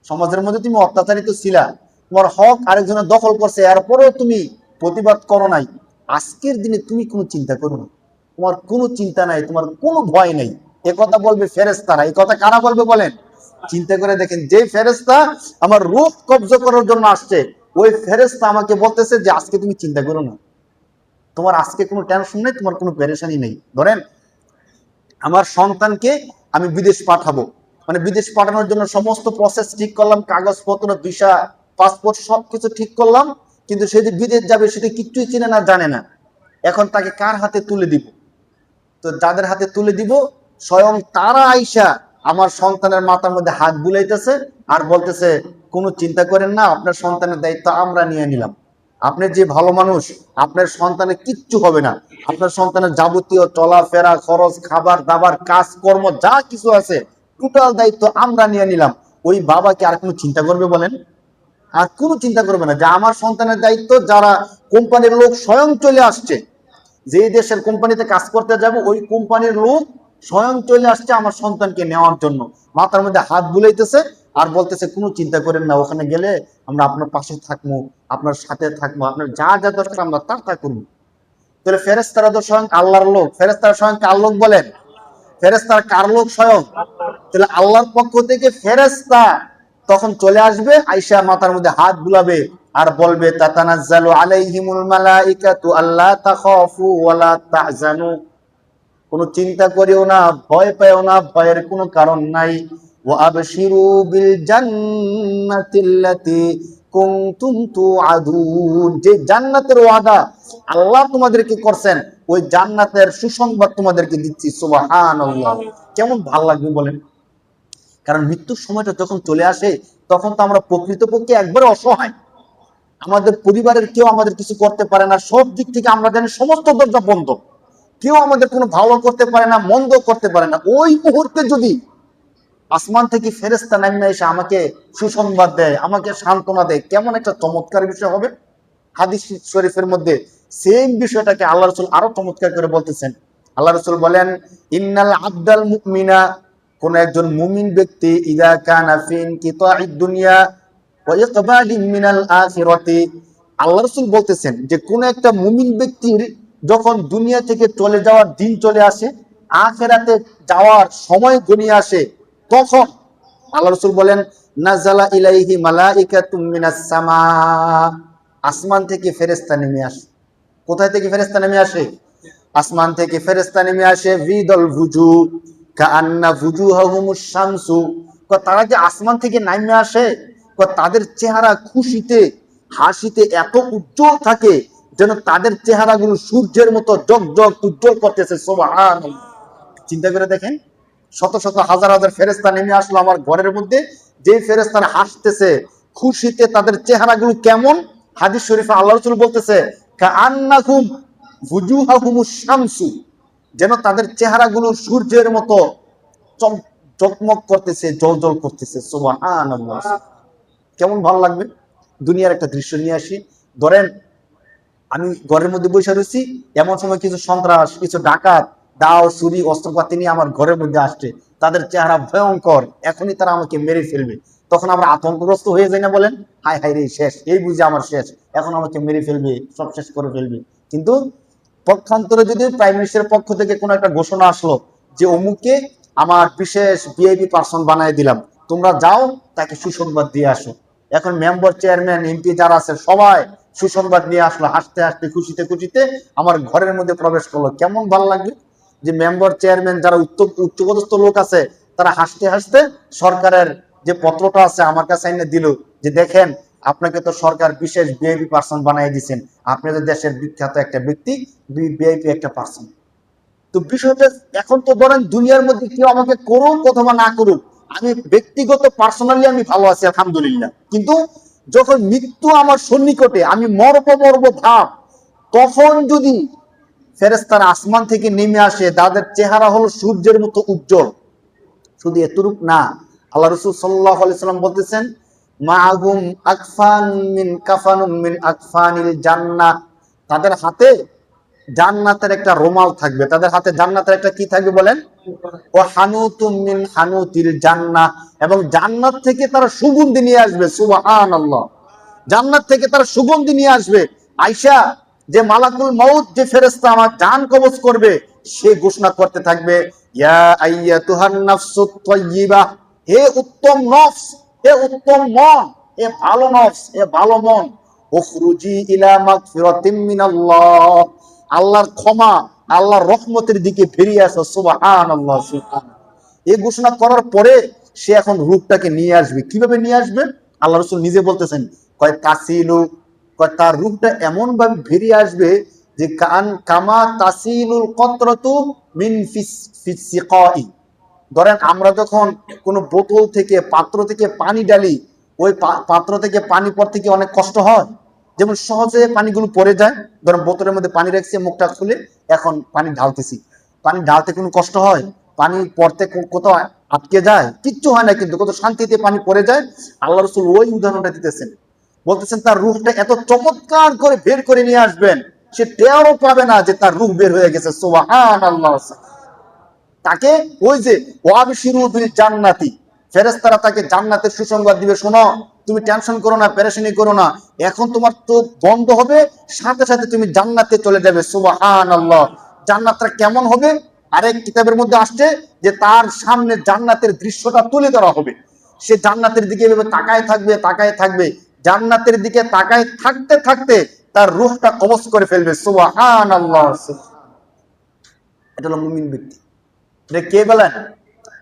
সমাজের মধ্যে তুমি অত্যাচারিত ছিলা, তোমার হক আরেকজনের দখল করছে, এরপরেও তুমি প্রতিবাদ করো নাই। আজকের দিনে তুমি কোনো চিন্তা করো না, তোমার কোনো চিন্তা নাই, তোমার কোনো ভয় নাই। এ কথা বলবে ফেরেশতারা। এই কথা কারা বলবে বলেন? চিন্তা করে দেখেন, যে ফেরেশতা আমার রূহ কবজা করার জন্য আসছে, ওই ফেরেশতা আমাকে বলতেছে যে আজকে তুমি চিন্তা করো না, তোমার আজকে কোনো টেনশন নেই, তোমার কোনো পেরেশানি নেই। ধরেন আমার সন্তানকে আমি বিদেশ পাঠাবো, মানে বিদেশ পাঠানোর জন্য সমস্ত প্রসেস ঠিক করলাম, কাগজপত্র, ভিসা, পাসপোর্ট সবকিছু ঠিক করলাম, কিন্তু সে যে বিদেশ যাবে সেটা কিচ্ছুই চিনে না, জানে না। এখন তাকে কার হাতে তুলে দিব? তো যাদের হাতে তুলে দিব, স্বয়ং তারা আইসা আমার সন্তানের মাথার মধ্যে হাত বুলাইতেছে আর বলতেছে কোনো চিন্তা করেন না, আপনার সন্তানের দায়িত্ব আমরা নিয়ে নিলাম। আপনি যে ভালো মানুষ, আপনার সন্তানের কিচ্ছু হবে না, আপনার সন্তানের যাবতীয় চলাফেরা, খরচ, খাবার দাবার, কাজকর্ম যা কিছু আছে টোটাল দায়িত্ব আমরা নিয়ে নিলাম। ওই বাবা কি আর কোনো চিন্তা করবে বলেন? আর কোনো চিন্তা করবে না যে আমার সন্তানের দায়িত্ব, যারা কোম্পানির লোক স্বয়ং চলে আসছে, যে দেশের কোম্পানিতে কাজ করতে যাব ওই কোম্পানির লোক স্বয়ং চলে আসছে আমার সন্তানকে নেওয়ার জন্য, মাথার মধ্যে হাত বুলাইতেছে আর বলতেছে কোনো চিন্তা করেন না, ওখানে গেলে আমরা আপনার পাশে থাকবো, আপনার সাথে থাকবো, আপনার যা যা দরকার আমরা তা করবো। তাহলে ফেরেশতারা তো স্বয়ং আল্লাহর লোক, ফেরেশতারা স্বয়ং কার লোক বলেন? ফেরেশতারা কার লোক? স্বয়ং। তাহলে আল্লাহর পক্ষ থেকে ফেরেশতা তখন চলে আসবে, আয়েশা মাথার মধ্যে হাত বুলাবে আর বলবে তাতানাজ্জালু আলাইহিমুল মালাইকাতু আল্লা তাখাফু ওয়া লা তাহজানু, কোনো চিন্তা করিও না, ভয় পাইও না, ভয়ের কোনো কারণ নাই। ওয়া আবশিরু বিল জান্নাতিল্লাতী কুনতুম তুআদুন, যে জান্নাতের ওয়াদা আল্লাহ তোমাদেরকে করছেন, ওই জান্নাতের সুসংবাদ তোমাদেরকে দিচ্ছি। সুবহানাল্লাহ। কেমন ভালো লাগবে বলেন? কারণ মৃত্যুর সময়টা যখন চলে আসে তখন তো আমরা প্রকৃতপক্ষে একবারে অসহায়, আমাদের পরিবারের কেউ আমাদের কিছু করতে পারে না, সব দিক থেকে আমরা জানি সমস্ত দরজা বন্ধ, কেউ আমাদের কোনো ভালো করতে পারে না, মন্দ করতে পারে না। ওই মুহূর্তে যদি আসমান থেকে ফেরেশতা নামিয়ে এসে আমাকে সুসংবাদ দেয়, আমাকে সান্ত্বনা দেয়, কেমন একটা চমৎকার বিষয় হবে। হাদিস শরীফের মধ্যে সেম বিষয়টাকে আল্লাহ রাসূল আরো চমৎকার করে বলতেছেন। আল্লাহ রাসূল বলেন, ইন্নাল আবদাল মুমিনা, কোন একজন মুমিন ব্যক্তি, ইযা কানা ফি ইনকিতাঈদ দুনিয়া ওয়া ইকবালি মিনাল আখিরাতি, আল্লাহ রাসূল বলতেছেন যে কোন একটা মুমিন ব্যক্তির যখন দুনিয়া থেকে চলে যাওয়ার দিন চলে আসে, আখিরাতে যাওয়ার সময় ঘনিয়ে আসে, তখন আল্লাহ রাসূল বলেন নাযালা ইলাইহি মালাইকাতুম মিনাস সামা, আসমান থেকে ফেরেশতা নেমে আসে। কোথায় থেকে ফেরেশতা নেমে আসে? আসমান থেকে ফেরেশতা নেমে আসে। ভিদল ভুজু কাআন্না ভুজুহাহুমুশ শামসু, তারা যে আসমান থেকে নেমে আসে, তাদের চেহারা খুশিতে হাসিতে এত উজ্জ্বল থাকে যেন তাদের চেহারাগুলো সূর্যের মতো জগজগ উজ্জ্বল করতেছে। সুবহানাল্লাহ। চিন্তা করে দেখেন, শত শত হাজার হাজার ফেরেশতা নেমে আসলো আমার ঘরের মধ্যে, যে ফেরেশতারা হাসতেছে খুশিতে, তাদের চেহারাগুলো কেমন? হাদিস শরীফে আল্লাহ রাসূল বলতেছে কাআন্নাহুম ভুজুহাহুমুশ শামসু, যেন তাদের চেহারাগুলো সূর্যের মতো চকমক করতেছে, জলজল করতেছে। সুবহানাল্লাহ। কেমন ভালো লাগবে। দুনিয়ার একটা দৃশ্য নিয়ে আসি, ধরেন আমি ঘরের মধ্যে বসে রয়েছি, এমন সময় কিছু সন্ত্রাস, কিছু ডাকাত দাও চুরি অস্ত্রপাতি নিয়ে আমার ঘরের মধ্যে আসছে, তাদের চেহারা ভয়ঙ্কর, এখনই তারা আমাকে মেরে ফেলবে। তখন আমরা আতঙ্কগ্রস্ত হয়ে যাই না বলেন? হায় হায় রে, শেষ, এই বুঝে আমার শেষ, এখন আমাকে মেরে ফেলবে, সব শেষ করে ফেলবে। কিন্তু পক্ষান্তরে যদি প্রাইম মিনিস্টারের পক্ষ থেকে কোনো একটা ঘোষণা আসলো যে অমুককে আমার বিশেষ ভিআইপি পার্সন বানিয়ে দিলাম, তোমরা যাও তাকে সুসংবাদ দিয়ে আসো। এখন মেম্বার, চেয়ারম্যান, এমপি যারা আছে সবাই সুসংবাদ নিয়ে আসলো, হাসতে হাসতে খুশিতে খুশিতে আমার ঘরের মধ্যে প্রবেশ করলো। কেমন ভালো লাগবে যে মেম্বার, চেয়ারম্যান যারা উচ্চপদস্থ লোক আছে, তারা হাসতে হাসতে সরকারের যে পত্রটা আছে আমার কাছে এনে দিল, যে দেখেন আপনাকে তো সরকার বিশেষ ভিআইপি পার্সন বানিয়ে দিচ্ছেন, আপনি তো দেশের বিখ্যাত একটা ব্যক্তি, ভিআইপি একটা পার্সন। তো বিষয়টা এখন তো ধরেন দুনিয়ার মধ্যে কেউ আমাকে করুক অথবা না করুক, আমি ব্যক্তিগত পার্সোনালি আমি ভালো আছি আলহামদুলিল্লাহ। কিন্তু যখন মৃত্যু আমার সন্নিকটে, আমি মরব ভাব, তখন যদি ফেরেশতারা আসমান থেকে নেমে আসে, তাদের চেহারা হলো সূর্যের মতো উজ্জ্বল, শুধু এতটুক না, আল্লাহ রাসূল সাল্লাল্লাহু আলাইহি সাল্লাম বলতেছেন মাআহুম আকফান মিন কাফানুম মিন আকফানিল জান্নাহ, তাদের হাতে জান্নাতের একটা রুমাল থাকবে, তাদের হাতে জান্নাতের একটা কি থাকবে বলেন? ও হানুতুম মিন হানুতিল জান্নাহ, এবং জান্নাত থেকে তারা সুগন্ধি নিয়ে আসবে। সুবহানাল্লাহ। জান্নাত থেকে তারা সুগন্ধি নিয়ে আসবে। আয়েশা, যে মালাকুল মউত, যে ফেরেশতা আমার জান কবজ করবে, সে ঘোষণা করতে থাকবে, ইয়া আইয়াতুহান নাফসুত তাইয়্যিবাহ, হে উত্তম নফস, হে উত্তম মন, হে ভালো নফস, হে ভালো মন, উখরুজি ইলা মাগফিরাতিম মিনাল্লাহ, আল্লাহর ক্ষমা, আল্লাহর রহমতের দিকে ফিরে আসো। সুবহানাল্লাহ, সুবহানাল্লাহ। এই ঘোষণা করার পরে সে এখন রূপটাকে নিয়ে আসবে। কিভাবে নিয়ে আসবে? আল্লাহ রাসূল নিজে বলতেছেন, কয় তাসিলু, কয় তার রূপটা এমন ভাবে বেরিয়ে আসবে যে কামা তাসিলুল কতরাতু মিন ফিসসিকাই। ধরেন আমরা যখন কোনো বোতল থেকে, পাত্র থেকে পানি ডালি, ওই পাত্র থেকে পানি পড়তে কি অনেক কষ্ট হয়? যেমন সহজে পানিগুলো পড়ে যায়। ধরেন বোতলের মধ্যে পানি রাখছি, মুখটা খুলে এখন পানি ঢালতেছি, পানি ঢালতে কোনো কষ্ট হয়? পানি পড়তে কোথাও আটকে যায়? কিচ্ছু হয় না, কিন্তু কত শান্তিতে পানি পড়ে যায়। আল্লাহ রাসূল ওই উদাহরণটা দিতেছেন, বলতেছেন তার রূহটা এত চমৎকার করে বের করে নিয়ে আসবেন, সে টেরও পাবে না যে তার রূহ বের হয়ে গেছে। সুবহানাল্লাহ। তাকে ওই যে ওয়াবশিরু বিল জান্নাতি, ফেরেশতারা তাকে জান্নাতের সুসংবাদ দিবে, শোনো তুমি টেনশন করো না, পেরেশানি করো না, এখন তোমার চোখ বন্ধ হবে, সাথে সাথে তুমি জান্নাতে চলে যাবে। সুবহানাল্লাহ। জান্নাতটা কেমন হবে? আরেক কিতাবের মধ্যে আসছে যে তার সামনে জান্নাতের দৃশ্যটা তুলে ধরা হবে। সে জান্নাতের দিকে এভাবে তাকায় থাকবে, তাকায় থাকবে, জান্নাতের দিকে তাকায় থাকতে থাকতে তার রূহটা কবজ করে ফেলবে। সুবহানাল্লাহ। এটা হলো মুমিন ব্যক্তি। কে বলেন?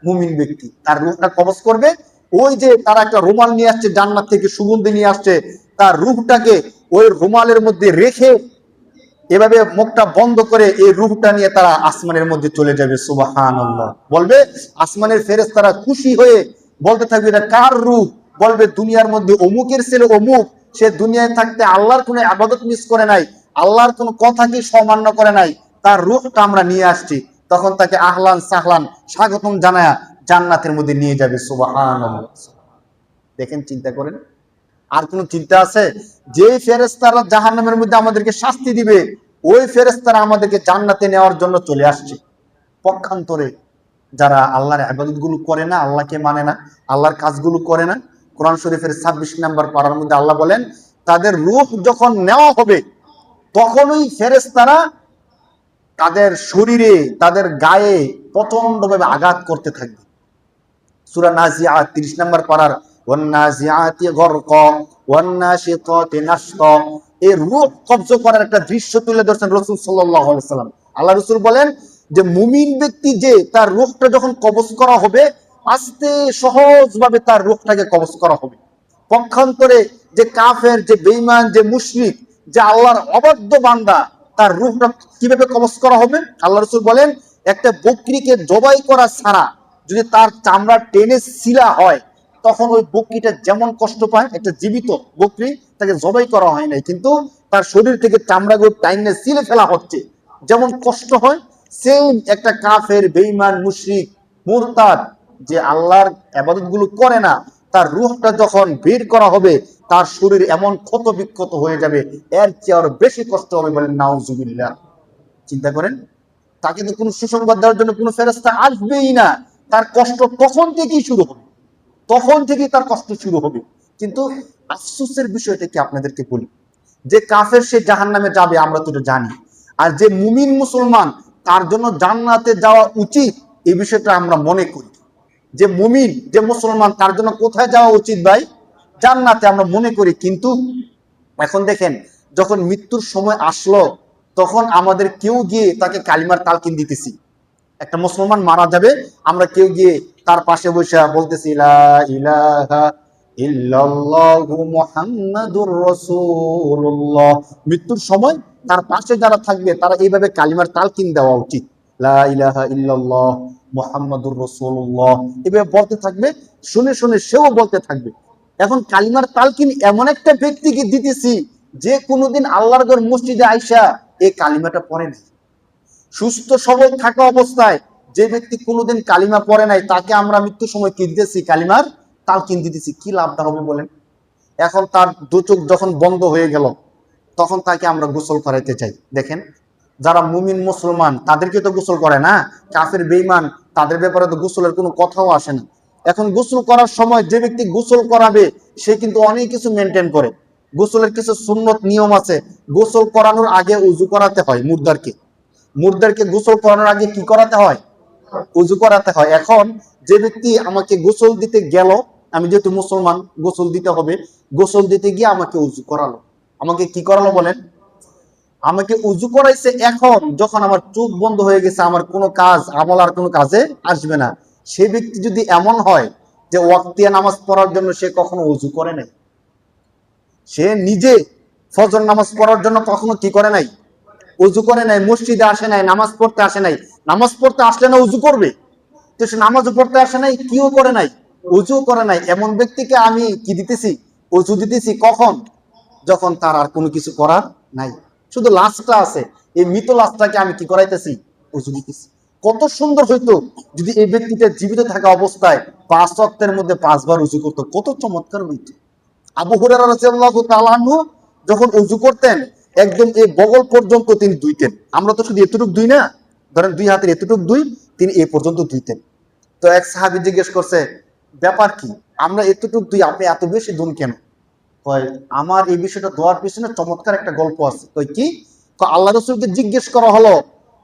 মুমিন ব্যক্তি। তার রূহটা কবজ করবে। ওই যে তারা একটা রুমাল নিয়ে আসছে জান্নাত থেকে, সুগন্ধি নিয়ে আসছে, তার রূহটাকে ওই রুমালের মধ্যে রেখে এভাবে মুখটা বন্ধ করে এই রূহটা নিয়ে তারা আসমানের মধ্যে চলে যাবে। সুবহানাল্লাহ। বলবে আসমানের ফেরেশতারা খুশি হয়ে বলতে থাকবে, এটা কার রূহ? বলবে দুনিয়ার মধ্যে অমুকের ছেলে অমুক, সে দুনিয়ায় থাকতে আল্লাহর কোনো ইবাদত মিস করে নাই, আল্লাহর কোনো কথাকে সমান্য করে নাই, তার রূহটা আমরা নিয়ে আসছি। তখন তাকে আহলান সাহলান স্বাগতম জানায়া জান্নাতের মধ্যে নিয়ে যাবে। সুবহানাল্লাহ। দেখেন, চিন্তা করেন, আর কোন চিন্তা আছে? যে ফেরেশতারা জাহান্নামের মধ্যে আমাদেরকে শাস্তি দিবে, ওই ফেরেশতারা আমাদেরকে জান্নাতে নেওয়ার জন্য চলে আসছে। পক্ষান্তরে যারা আল্লাহর ইবাদত গুলো করে না, আল্লাহকে মানে না, আল্লাহর কাজগুলো করে না, কোরআন শরীফের 26 নম্বর পারার মধ্যে আল্লাহ বলেন, তাদের রূহ যখন নেওয়া হবে তখনই ফেরেশতারা তাদের শরীরে, তাদের গায়ে প্রচন্ডভাবে আঘাত করতে থাকবে। সূরা নাজিআত 30 নম্বর পারার ওয়ান্নাজিআতি গরকা ওয়ান্নাশিতাতি নাশতা, এই রূহ কবজ করার একটা দৃশ্য তুলে ধরছেন রাসূল সাল্লাল্লাহু আলাইহি ওয়াসাল্লাম। আল্লাহ রাসূল বলেন যে মুমিন ব্যক্তি যে তার রূহটা যখন কবজ করা হবে, আস্তে সহজভাবে তার রূহটাকে কবজ করা হবে। পক্ষান্তরে যে কাফের, যে বেঈমান, যে মুশরিক, যে আল্লাহর অবাধ্য বান্দা, তার রূহটা কিভাবে কবজ করা হবে? আল্লাহ রাসূল বলেন, একটা বকরিকে জবাই করা ছাড়া যদি তার চামড়া টেনে ছিলা হয়, তখন ওই বকরিটা যেমন কষ্ট পায়, একটা জীবিত বকরি, তাকে জবাই করা হয় নাই, কিন্তু তার শরীর থেকে চামড়াগুলো টাইনে ছিলে ফেলা হচ্ছে, যেমন কষ্ট হয়, সেম একটা কাফের, বেঈমান, মুশরিক, মুরতাদ, যে আল্লাহর ইবাদত গুলো করে না, তার রূহটা যখন বের করা হবে, তার শরীর এমন ক্ষত বিক্ষত হয়ে যাবে, এর চেয়ে আরো বেশি কষ্ট হবে। বলেন নাউজুবিল্লাহ। চিন্তা করেন, তাকে তো কোনো সুসংবাদ দেওয়ার জন্য কোনো ফেরেশতা আসবেই না, তার কষ্ট তখন থেকেই শুরু হবে, তখন থেকেই তার কষ্ট শুরু হবে। কিন্তু আফসোসের বিষয়টা কি আপনাদেরকে বলি, যে কাফের সে জাহান্নামে যাবে, আমরা তো এটা জানি, আর যে মুমিন মুসলমান তার জন্য জান্নাতে যাওয়া উচিত, এই বিষয়টা আমরা মনে করি। যে মুমিন, যে মুসলমান, তার জন্য কোথায় যাওয়া উচিত ভাই? জান্নাতে আমরা মনে করি। কিন্তু এখন দেখেন, যখন মৃত্যুর সময় আসলো, তখন আমাদের কেউ গিয়ে তাকে কালিমার তালকিন দিতেছি। একটা মুসলমান মারা যাবে, আমরা কেউ গিয়ে তার পাশে বসে বলতেছি লা ইলাহা ইল্লাল্লাহু মুহাম্মাদুর রাসূলুল্লাহ। মৃত্যুর সময় তার পাশে যারা থাকবে তারা এইভাবে কালিমার তালকিন দেওয়া উচিত, লা ইলাহা ইল্লাল্লাহ মুহাম্মাদুর রাসূলুল্লাহ, এভাবে বলতে থাকবে, শুনে শুনে সেও বলতে থাকবে। এখন কালিমার তালকিন এমন একটা ব্যক্তিকে দিতেছি যে কোনোদিন আল্লাহর ঘর মসজিদে আইসা এই কালিমাটা পড়ে নাই। সুস্থ সবল থাকা অবস্থায় যে ব্যক্তি কোনোদিন কালিমা পড়ে নাই, তাকে আমরা মৃত্যুর সময় কি দিতেছি? কালিমার তালকিন দিতেছি। কি লাভটা হবে বলেন? এখন তার দু চোখ যখন বন্ধ হয়ে গেল, তখন তাকে আমরা গোসল করাইতে চাই। দেখেন, যারা মুমিন মুসলমান তাদেরকে তো গোসল করে না, কাফের বেঈমান তাদের ব্যাপারে তো গোসলের কোনো কথাও আসে না। এখন গোসল করার সময় যে ব্যক্তি গোসল করাবে, সে কিন্তু অনেক কিছু মেনটেন করে। গোসলের কিছু সুন্নত নিয়ম আছে। গোসল করানোর আগে উযু করাতে হয় মুর্দারকে, মুর্দারকে গোসল করানোর আগে কি করাতে হয়? উজু করাতে হয়। এখন যে ব্যক্তি আমাকে গোসল দিতে গেল, আমি যেহেতু মুসলমান গোসল দিতে হবে, গোসল দিতে গিয়ে আমাকে উজু করালো। আমাকে কি করালো বলেন? আমাকে উজু করাইছে। এখন যখন আমার চোখ বন্ধ হয়ে গেছে, আমার কোনো কাজ আমল আর কোনো কাজে আসবে না, সে ব্যক্তি যদি এমন হয় যে ওয়াক্তিয়া নামাজ পড়ার জন্য সে কখনো উজু করে নাই, সে নিজে ফজর নামাজ পড়ার জন্য কখনো কি করে নাই? উজু করে নাই, মসজিদে আসে নাই, নামাজ পড়তে আসে নাই। নামাজ পড়তে আসলে না উজু করবে? তো সে নামাজও পড়তে আসে নাই, কিও করে নাই, উজু করে নাই, এমন ব্যক্তিকে আমি কি দিতেছি? উজু দিতেছি। কখন? যখন তার আর কোনো কিছু করার নাই, শুধু লাশটা আছে, এই মৃত লাশটাকে আমি কি করাইতেছি? উজু দিতেছি। কত সুন্দর হইতো যদি এই ব্যক্তিটা জীবিত থাকা অবস্থায় 5 ওয়াক্তের মধ্যে 5 বার উজু করতো, কত চমৎকার হইতো। আবু হুরায়রা রাদিয়াল্লাহু তাআলা আনহু যখন উজু করতেন, একদম এই বগল পর্যন্ত তিনি ধুইতেন। আমরা তো শুধু এতটুকু ধুই না, ধরেন 2 হাতের এতটুকু ধুই, তিনি এই পর্যন্ত ধুইতেন। তো এক সাহাবী জিজ্ঞেস করছে, ব্যাপার কি, আমরা এতটুকু ধুই, আপনি এত বেশি ধুন কেন? কয়, আমার এই বিষয়টা ধোয়ার পিছনে চমৎকার একটা গল্প আছে। কয় কি? আল্লাহ রাসূলকে জিজ্ঞেস করা হলো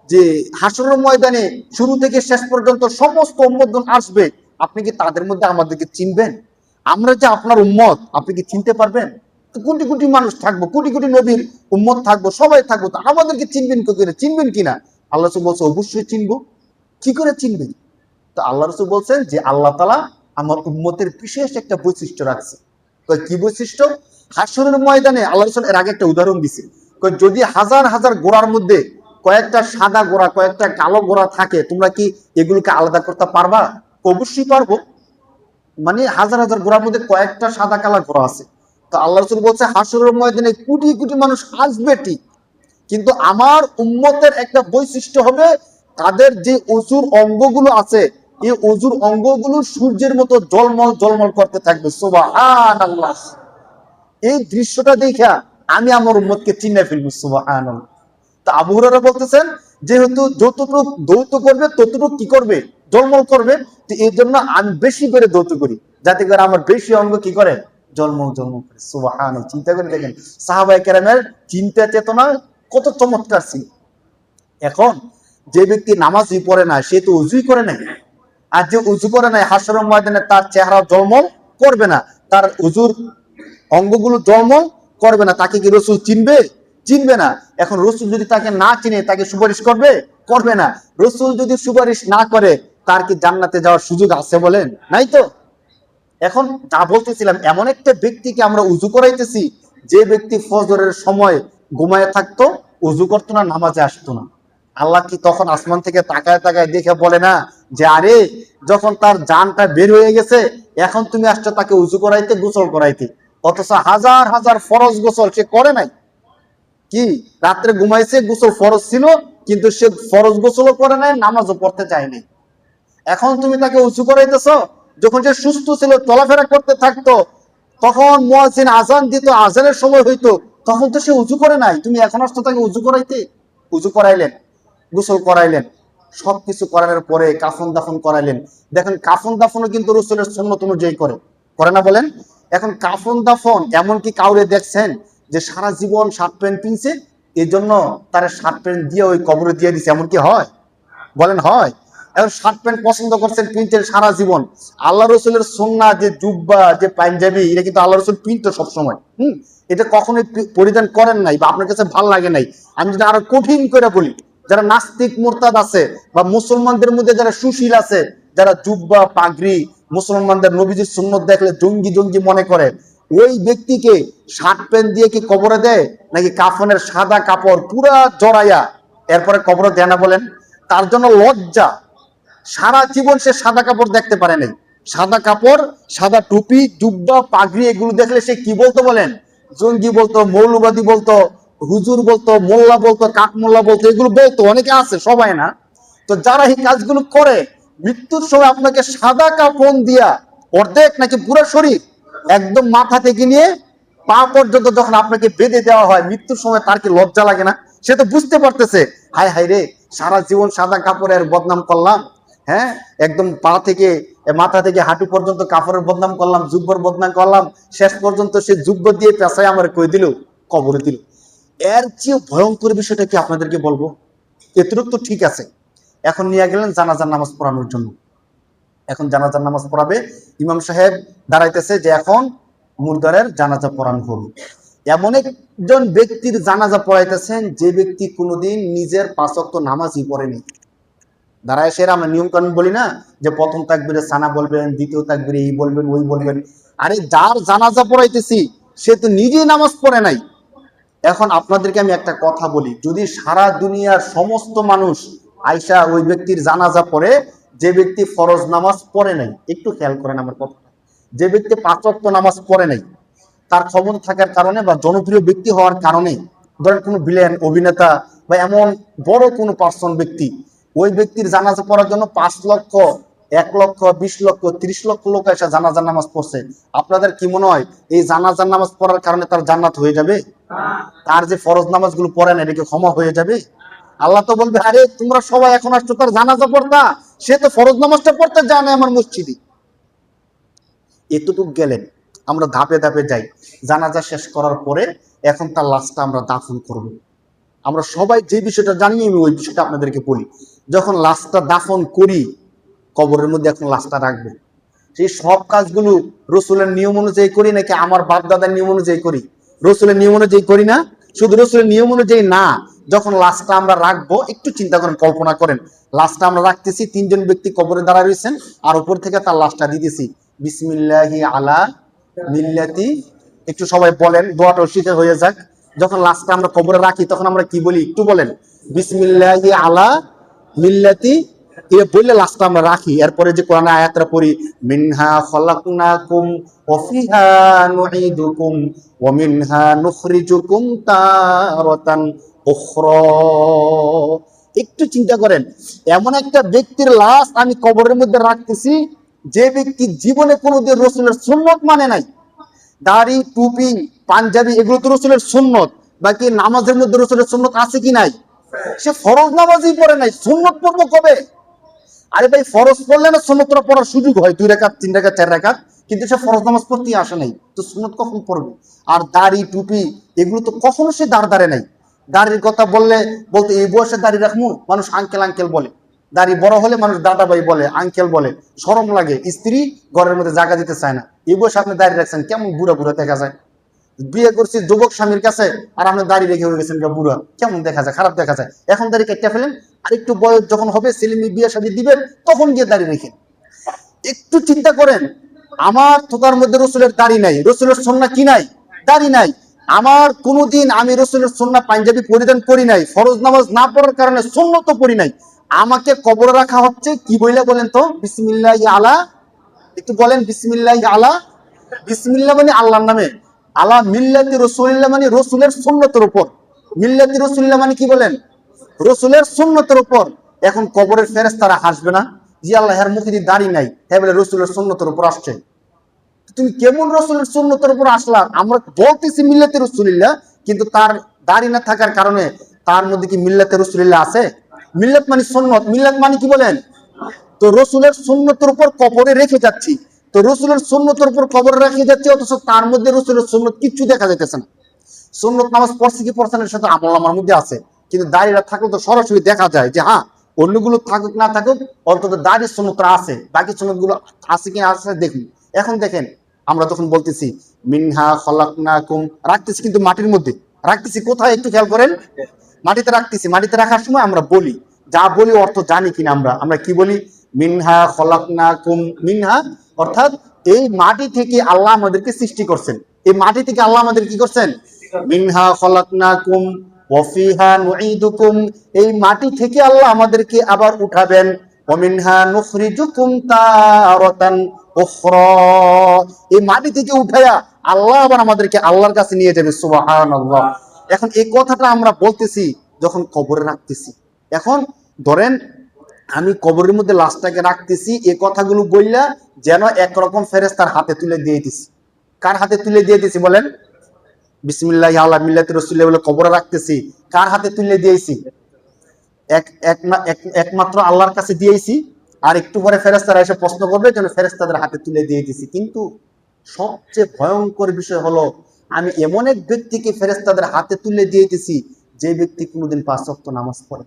যে হাসরের ময়দানে শুরু থেকে শেষ পর্যন্ত সমস্ত উম্মতগণ আসবে, আপনি কি তাদের মধ্যে আমাদেরকে চিনবেন? আমরা যে আপনার উম্মত, আপনি কি চিনতে পারবেন? তো কোটি কোটি মানুষ থাকবো, কোটি কোটি নবীর উম্মত থাকবো, সবাই থাকবো, তো আমাদেরকে চিনবেন কি করে? চিনবেন কিনা? আল্লাহ রাসূল বলছে, অবশ্যই চিনবো। কি করে চিনবেন? তো আল্লাহ রাসূল বলছেন যে আল্লাহ তাআলা আমার উম্মতের বিশেষ একটা বৈশিষ্ট্য রাখছে। কি বৈশিষ্ট্য? হাসরের ময়দানে আল্লাহ রাসূল এর আগে একটা উদাহরণ দিছে, যদি হাজার হাজার ঘোড়ার মধ্যে কয়েকটা সাদা ঘোড়া, কয়েকটা কালো ঘোড়া থাকে, তোমরা কি এগুলোকে আলাদা করতে পারবা? অবশ্যই পারবো। মানে হাজার হাজার ঘোড়ার মধ্যে কয়েকটা সাদা কালো ঘোড়া আছে। তো আল্লাহ রাসূল বলছে হাসরের ময়দানে কোটি কোটি মানুষ আসবে ঠিক, কিন্তু আমার উম্মতের একটা বৈশিষ্ট্য হবে, তাদের যে অজুর অঙ্গগুলো আছে, এই অজুর অঙ্গগুলো সূর্যের মতো জলমল জলমল করতে থাকবে। সুবহানাল্লাহ। এই দৃশ্যটা দেখা আমি আমার উম্মতকে চিনে ফেলবো। সুবহানাল্লাহ। তা আবু হুরায়রা বলতেছেন, যেহেতু যতটুকু দৌত করবে ততটুকু কি করবে? জলমল করবে। তো এই জন্য আমি বেশি করে দৌত করি, যাতে করে আমার বেশি অঙ্গ কি করে? জলমল জলমল করে। সুবহানাল্লাহ। চিন্তা করে দেখেন সাহাবায়ে কেরামের চিন্তা চেতনা কত চমৎকার ছিল। এখন যে ব্যক্তি নামাজই পড়ে না, সে তো উজুই করে নাই। আর যে উজু করে নাই, হাসরের ময়দানে তার চেহারা জলমল করবে না, তার উজুর অঙ্গগুলো জলমল করবে না। তাকে কি রাসূল চিনবে? চিনবে না। এখন রাসূল যদি তাকে না চিনে, তাকে সুপারিশ করবে? করবে না। রাসূল যদি সুপারিশ না করে, তার কি জান্নাতে যাওয়ার সুযোগ আছে বলেন? নাই তো। এখন যা বলতেছিলাম, এমন একটা ব্যক্তিকে আমরা উজু করাইতেছি, যে ব্যক্তি ফজরের সময় ঘুমায় থাকতো, উজু করতো না, নামাজে আসতো না। আল্লাহ কি তখন আসমান থেকে তাকায় তাকায় দেখে বলে না যে আরে, যখন তার জানটা বের হয়ে গেছে, এখন তুমি আসছো তাকে উজু করাইতে, গোসল করাইতে, অথচ হাজার হাজার ফরজ গোসল সে করে নাই? কি রাত্রে ঘুমাইছে, গোসল ফরজ ছিল, কিন্তু সে ফরজ গোসলও করে নাই, নামাজও পড়তে চায়নি। এখন তুমি তাকে উঁচু করাইতেছ, যখন সে সুস্থ ছিল, চলাফেরা করতে থাকতো, তখন মুয়াজ্জিন আজান দিত, আজানের সময় হইতো, তখন তো সে উঁচু করে নাই, তুমি এখন আসতো তাকে উঁচু করাইতে? উঁচু করাইলেন, গোসল করাইলেন, সবকিছু করানোর পরে কাফন দাফন করাইলেন। দেখেন কাফন দাফনও কিন্তু রাসূলের সুন্নাত অনুযায়ী করে, করে না বলেন? এখন কাফন দাফন এমনকি কাউরে দেখছেন যে সারা জীবন শার্ট প্যান্ট পিনছে, এই জন্য তারা শার্ট প্যান্ট দিয়ে ওই কবরে দিয়ে দিচ্ছে, এমন কি হয়? বলেন হয়? এখন শার্ট প্যান্ট পছন্দ করছেন, পিনতেন সারা জীবন। আল্লাহ রসুলের সুন্নাহ যে জুব্বা, যে পাঞ্জাবি, এটা কিন্তু আল্লাহ রসুল পিনতো সবসময়। এটা কখনোই পরিধান করেন নাই, বা আপনার কাছে ভালো লাগে নাই। আমি যদি আরো কঠিন করে বলি, যারা নাস্তিক মুরতাদ আছে, বা মুসলমানদের মধ্যে যারা সুশীল আছে, যারা জুব্বা পাগড়ি, মুসলমানদের নবীজির সুন্নত দেখলে জঙ্গি জঙ্গি মনে করে, ওই ব্যক্তিকে শার্ট প্যান্ট দিয়ে কি কবরে দেয়, নাকি কাফনের সাদা কাপড় পুরা জড়াইয়া এরপরে কবরে দেয় না বলেন? তার জন্য লজ্জা। সারা জীবন সে সাদা কাপড় দেখতে পারে নাই। সাদা কাপড়, সাদা টুপি, জুব্বা, পাগড়ি, এগুলো দেখলে সে কি বলতো বলেন? জঙ্গি বলতো, মৌলবাদী বলতো, হুজুর বলতো, মোল্লা বলতো, কাঠমোল্লা বলতো, এগুলো বলতো। অনেকে আছে, সবাই না। তো যারা এই কাজগুলো করে, মৃত্যুর সময় আপনাকে সাদা কাপড় দিয়া অর্ধেক নাকি পুরো শরীর, একদম মাথা থেকে নিয়ে পা পর্যন্ত যখন আপনাকে বেঁধে দেওয়া হয়, মৃত্যুর সময় তার কি লজ্জা লাগে না? সে তো বুঝতে পারতেছে, হায় হায় রে, সারা জীবন সাদা কাপড়ের বদনাম করলাম, হ্যাঁ, একদম পা থেকে মাথা থেকে হাঁটু পর্যন্ত কাপড়ের বদনাম করলাম, জুব্বর বদনাম করলাম, শেষ পর্যন্ত সে জুব্ব দিয়ে পেশায় আমার কই দিল, কবরে দিল। এর চেয়ে ভয়ঙ্কর বিষয়টা কি আপনাদেরকে বলবো? এতটুকু তো ঠিক আছে। এখন নিয়ে গেলেন জানাজার নামাজ পড়ানোর জন্য। এখন জানাজার নামাজ পড়াবে, ইমাম সাহেব দাঁড়াইতেছে যে এখন মুর্দারের জানাজা পড়ানো হবে। এমন একজন ব্যক্তির জানাজা পড়াইতেছেন যে ব্যক্তি কোনোদিন নিজের 5 ওয়াক্ত নামাজই পড়েনি। দাঁড়ায় সেরা আমরা নিয়ম কানুন বলি না যে প্রথম তাকবীরে সানা বলবেন, দ্বিতীয় তাকবীরে এই বলবেন ওই বলবেন। আরে যার জানাজা পড়াইতেছি সে তো নিজেই নামাজ পড়ে নাই। এখন আপনাদেরকে আমি একটা কথা বলি, যদি সারা দুনিয়ার সমস্ত মানুষ আইসা ওই ব্যক্তির জানাজা পড়ে, যে ব্যক্তি ফরজ নামাজ পড়ে নাই, একটু খেয়াল করেন আমার কথা, যে ব্যক্তি 5 ওয়াক্ত নামাজ পড়ে নাই, তার ক্ষমতা থাকার কারণে বা জনপ্রিয় ব্যক্তি হওয়ার কারণে, ধরেন কোনো ভিলেন অভিনেতা বা এমন বড় কোনো পার্সন ব্যক্তি, ওই ব্যক্তির জানাজা পড়ার জন্য 5 লক্ষ, 1 লক্ষ, 20 লক্ষ, 30 লক্ষ লোক এসে জানাজার নামাজ পড়ছে। আপনাদের কি মনে হয় এই জানাজার নামাজ পড়ার কারণে তার জান্নাত হয়ে যাবে? তার যে ফরজ নামাজগুলো পড়ে না এটাকে ক্ষমা হয়ে যাবে? আল্লাহ তো বলবে আরে তোমরা সবাই এখন আসছো তার জানাজা পড়তা, সে তো ফরজ নামাজটা পড়তে জানে আমার মসজিদে। এতটুকু গেলেন, আমরা ধাপে ধাপে যাই। জানাজা শেষ করার পরে এখন তার লাশটা আমরা দাফন করব। আমরা সবাই যে বিষয়টা জানি আমি ওই বিষয়টা আপনাদেরকে বলি। যখন লাশটা দাফন করি, কবরের মধ্যে এখন লাশটা রাখবো, সেই সব কাজগুলো রসুলের নিয়ম অনুযায়ী করি নাকি আমার বাপ দাদার নিয়ম অনুযায়ী করি? রসুলের নিয়ম অনুযায়ী করি না? শুধু রসুলের নিয়ম অনুযায়ী না, যখন লাশটা আমরা রাখবো একটু চিন্তা করেন, কল্পনা করেন, লাশটা আমরা রাখতেছি, 3 জন ব্যক্তি কবরে দাঁড়া রয়েছেন আর উপর থেকে তার লাশটা দিতেছি, বিসমিল্লাহি আলা মিল্লাতি, একটু সবাই বলেন, দোয়াটা শিখে হয়ে যাক। যখন লাশটা আমরা কবরে রাখি তখন আমরা কি বলি একটু বলেন, বিসমিল্লাহি আলা মিল্লাতি, এ বললে লাশটা আমরা রাখি। এরপরে যে কোরআন আয়াতটা পড়ি, মিনহা খলাকনাকুম ওয়া ফিহা নুঈদুকুম ওয়া মিনহা নুখরিজুকুম তারাতান উখরা। একটু চিন্তা করেন, এমন একটা ব্যক্তির লাশ আমি কবরের মধ্যে রাখতেছি যে ব্যক্তি জীবনে কোনোদিন রাসূলের সুন্নাত মানে নাই। দাড়ি, টুপি, পাঞ্জাবি এগুলো তো রাসূলের সুন্নাত, বাকি নামাজের মধ্যে রাসূলের সুন্নাত আছে কি নাই? সে ফরজ নামাজই পড়ে নাই, সুন্নাত পড়বো কবে? আরে ভাই ফরজ পড়লে না সুন্নতটা পড়ার সুযোগ হয়, 2 রাকাত 3 রাকাত 4 রাকাত, কিন্তু সে ফরজ নামাজ পড়তেই আসে নাই, তো সুন্নত কখন পড়বে? আর দাড়ি টুপি এগুলো তো কখনো সে দাঁড়ে নাই। দাড়ির কথা বলতে এই বয়সে দাড়ি রাখমু, মানুষ আঙ্কেল আঙ্কেল বলে, দাড়ি বড় হলে মানুষ দাদা ভাই বলে, আঙ্কেল বলে, শরম লাগে, স্ত্রী ঘরের মধ্যে জায়গা দিতে চায় না। এই বয়সে আপনি দাড়ি রাখছেন, কেমন বুড়া বুড়া দেখা যায়। বিয়ে করছি যুবক স্বামীর কাছে আর আপনি দাঁড়িয়ে রেখে হয়ে গেছেন বুড়া, কেমন দেখা যায়, খারাপ দেখা যায়। এখন দাঁড়িয়ে কেটে ফেলেন, আর একটু বয়স যখন হবে ছেলে মেয়ে বিয়ে শাদী দিবেন তখন গিয়ে দাঁড়িয়ে রেখেন। একটু চিন্তা করেন, আমার থোকার মধ্যে রসুলের দাড়ি নাই, রসুলের সুন্নাহ কি নাই? দাড়ি নাই। আমার কোনোদিন আমি রসুলের সুন্নাহ পাঞ্জাবি পরিধান করি নাই, ফরজ নামাজ না পড়ার কারণে সুন্নাহ তো পড়ি নাই। আমাকে কবরে রাখা হচ্ছে কি বইলা বলেন তো? বিসমিল্লাহি আলা, একটু বলেন বিসমিল্লাহি আলা। বিসমিল্লাহ মানে আল্লাহর নামে, আলা মিল্লাতি রাসূলিল্লাহ মানে রাসূলের সুন্নতের উপর। মিল্লাতি রাসূলিল্লাহ মানে কি বলেন? রাসূলের সুন্নতের উপর। এখন কবরের ফেরেশতারা হাসবে না? জি আল্লাহ, এর মুখে দিয়ে দাড়ি নাই, হ্যাঁ বলে রাসূলের সুন্নতের উপর আসছে। তুমি কেমন রাসূলের সুন্নতের উপর আসলা? আমরা বলতেছি মিল্লাতি রাসূলিল্লাহ, কিন্তু তার দাড়ি না থাকার কারণে তার মধ্যে কি মিল্লাতি রাসূলিল্লাহ আছে? মিল্লাত মানে সুন্নত, মিল্লাত মানে কি বলেন? তো রসুলের সুন্নতের উপর কবরে রেখে যাচ্ছি, তো রসুলের সুন্নতের উপর কবরে রেখে যাচ্ছি, অথচ তার মধ্যে রসুলের সুন্নত কিচ্ছু দেখা যাইতেছে না। সুন্নত নামাজ পড়ছি কি পড়ছেন এর সাথে আমল আমার মধ্যে আছে, কিন্তু দাড়িটা থাকলে তো সরাসরি দেখা যায় যে হ্যাঁ অন্যগুলো থাকুক না থাকুক অন্তত দাড়ির সুন্নতটা আছে, বাকি সুন্নত গুলো আছে কি আছে দেখুন। এখন দেখেন, আমরা যখন বলতেছি মিনহা খলাকনাকুম, রাখতেছি কিন্তু মাটির মধ্যে রাখতেছি, কোথায় একটু খেয়াল করেন, মাটিতে রাখতেছি। মাটিতে রাখার সময় আমরা বলি, যা বলি অর্থ জানি কিনা, আমরা কি বলি? মিনহা খলাকনাকুম, মিনহা অর্থাৎ এই মাটি থেকে আল্লাহ আমাদেরকে সৃষ্টি করছেন। এই মাটি থেকে আল্লাহ আমাদের কি করছেন? মিনহা খলাকনাকুম ওয়া ফিহা নুঈদুকুম, এই মাটি থেকে আল্লাহ আমাদেরকে আবার উঠাবেন। ওয়া মিনহা নুখরিজুকুম তারাতান উখরা, এই মাটি থেকে উঠায়া আল্লাহ আবার আমাদেরকে আল্লাহর কাছে নিয়ে যাবে। সুবহানাল্লাহ। এখন এই কথাটা আমরা বলতেছি যখন কবরে রাখতেছি। এখন ধরেন আমি কবরের মধ্যে লাশটাকে রাখতেছি, এই কথাগুলো বললা যেন একরকম ফেরেশতার হাতে তুলে দিয়ে দিছি। কার হাতে তুলে দিয়ে দিছি বলেন? বিসমিল্লাহি আলা মিল্লাতি রাসূলিল্লাহ বলে কবরে রাখতেছি, কার হাতে তুলে দিয়েছি? একমাত্র আল্লাহর কাছে দিয়েছি। আর একটু পরে ফেরেশতারা এসে প্রশ্ন করবে, যেন ফেরেশতাদের হাতে তুলে দিয়ে দিছি। কিন্তু সবচেয়ে ভয়ঙ্কর বিষয় হলো আমি এমন এক ব্যক্তিকে ফেরেশতাদের হাতে তুলে দিয়ে দিছি যে ব্যক্তি কোনোদিন 5 ওয়াক্ত নামাজ পড়ে।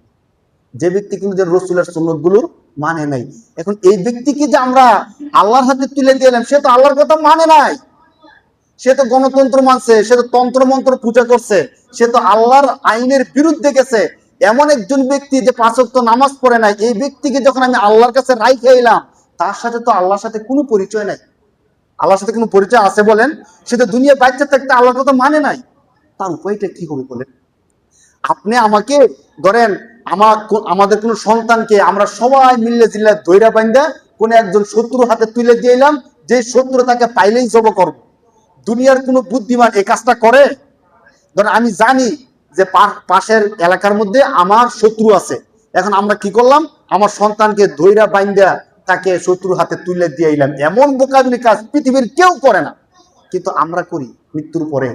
যে ব্যক্তি কিন্তু যে রসুলের সুন্নত গুলো মানে নাই। এখন এই ব্যক্তিকে যে আমরা আল্লাহর হাতে তুলে দিলাম, সে তো আল্লাহর কথা মানে নাই, সে তো গণতন্ত্র মানছে, সে তো তন্ত্র মন্ত্র পূজা করছে, সে তো আল্লাহর আইনের বিরুদ্ধে গেছে। এমন একজন ব্যক্তি যে 5 ওয়াক্ত নামাজ পড়ে নাই, এই ব্যক্তিকে যখন আমি আল্লাহর কাছে রাইখে এলাম, তার সাথে তো আল্লাহর সাথে কোনো পরিচয় নাই। আল্লাহর সাথে কোনো পরিচয় আছে বলেন? সে তো দুনিয়া বাচ্চা থাকতে আল্লাহর কথা মানে নাই। তার উপায়টা কি হবে বলেন? আপনি আমাকে ধরেন, আমাদের কোন সন্তানকে আমরা সবাই মিলে জিল্লা দৈরা বান্ধা কোন একজন শত্রু হাতে তুলে দিলাম, যে শত্রু তাকে পাইলেই জব করব। দুনিয়ার কোন বুদ্ধিমান এই কাজটা করে? ধরেন আমি জানি যে পাশের এলাকার মধ্যে আমার শত্রু আছে, এখন আমরা কি করলাম, আমার সন্তানকে দৈরা বান্ধা তাকে শত্রু হাতে তুলে দিয়ে এলাম। এমন বোকামিনি কাজ পৃথিবীর কেউ করে না, কিন্তু আমরা করি মৃত্যুর পরে।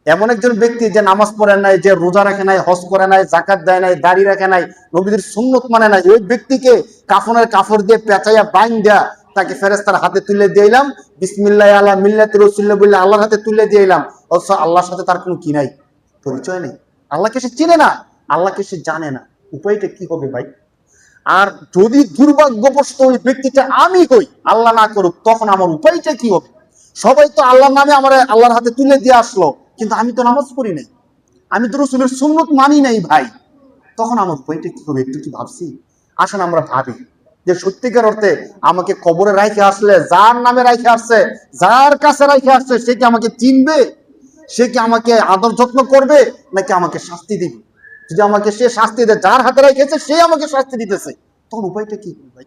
এমন একজন ব্যক্তি যে নামাজ পড়ে নাই, যে রোজা রাখে নাই, হজ করে নাই, জাকাত দেয় নাই, দাড়ি রাখে নাই, নবীদের সুন্নত মানে নাই, ওই ব্যক্তিকে কাফনের কাপড় দিয়ে পেঁচাইয়া বাইন দেয়া তাকে ফেরেশতার হাতে তুলে দিলাম, বিসমিল্লাহ আলা মিল্লাতি রাসূলিল্লাহ বলে আল্লাহর হাতে তুলে দিলাম। অথচ আল্লাহর সাথে তার কোনো কি নাই, পরিচয় নেই। আল্লাহকে সে চিনে না, আল্লাহকে সে জানে না। উপায়টা কি হবে ভাই? আর যদি দুর্ভাগ্যবশত ওই ব্যক্তিটা আমি হই, আল্লাহ না করুক, তখন আমার উপায়টা কি হবে? সবাই তো আল্লাহর নামে আমার আল্লাহর হাতে তুলে দিয়ে আসলো, কিন্তু আমি তো নামাজ পড়ি নাই, আমি তো রাসূলের সুন্নত মানি নাই ভাই, তখন আমার উপায়টা কি হবে? একটু কি ভাবছি? আসেন আমরা ভাবি যে সত্যিকার অর্থে আমাকে কবরে রাইখে আসলে, যার নামে রাইখে আসছে, যার কাছে রাইখে আসছে, সে কি আমাকে চিনবে? সে কি আমাকে আদর যত্ন করবে, নাকি আমাকে শাস্তি দিবে? যদি আমাকে সে শাস্তি দেয়, যার হাতে রেখেছে সে আমাকে শাস্তি দিতেছে, তখন উপায়টা কি ভাই?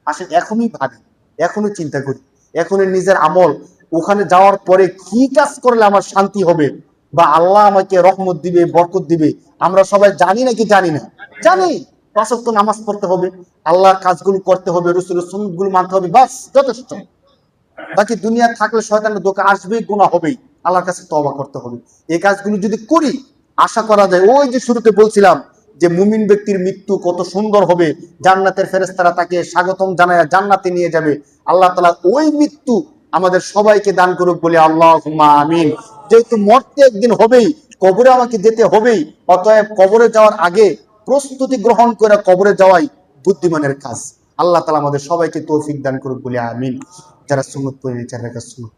আসেন এখনই ভাবি, এখনই চিন্তা করি, এখনই নিজের আমল, ওখানে যাওয়ার পরে কি কাজ করলে আমার শান্তি হবে বা আল্লাহ আমাকে রহমত দিবে, বরকত দিবে। আমরা সবাই জানি নাকি জানি না? জানি। 5 ওয়াক্ত নামাজ পড়তে হবে, আল্লাহর কাজগুলো করতে হবে, রাসূলের সুন্নাতগুলো মানতে হবে, বাস যথেষ্ট। বাকি দুনিয়া থাকলে শয়তানের ধোঁকা আসবেই, গুনাহ হবেই, আল্লাহর কাছে তওবা করতে হবে। এই কাজগুলো যদি করি, আশা করা যায় ওই যে শুরুতে বলছিলাম যে মুমিন ব্যক্তির মৃত্যু কত সুন্দর হবে, জান্নাতের ফেরেশতারা তাকে স্বাগতম জানায় জান্নাতে নিয়ে যাবে। আল্লাহ তাআলা ওই মৃত্যু আমাদের সবাইকে দান করুক বলে আল্লাহুম্মা আমিন। যেহেতু মরতে একদিন হবেই, কবরে আমাকে যেতে হবেই, অতএব কবরে যাওয়ার আগে প্রস্তুতি গ্রহণ করে কবরে যাওয়াই বুদ্ধিমানের কাজ। আল্লাহ তাআলা আমাদের সবাইকে তৌফিক দান করুক বলে আমিন। যারা সুন্নত পড়ে, যারা সুন্নত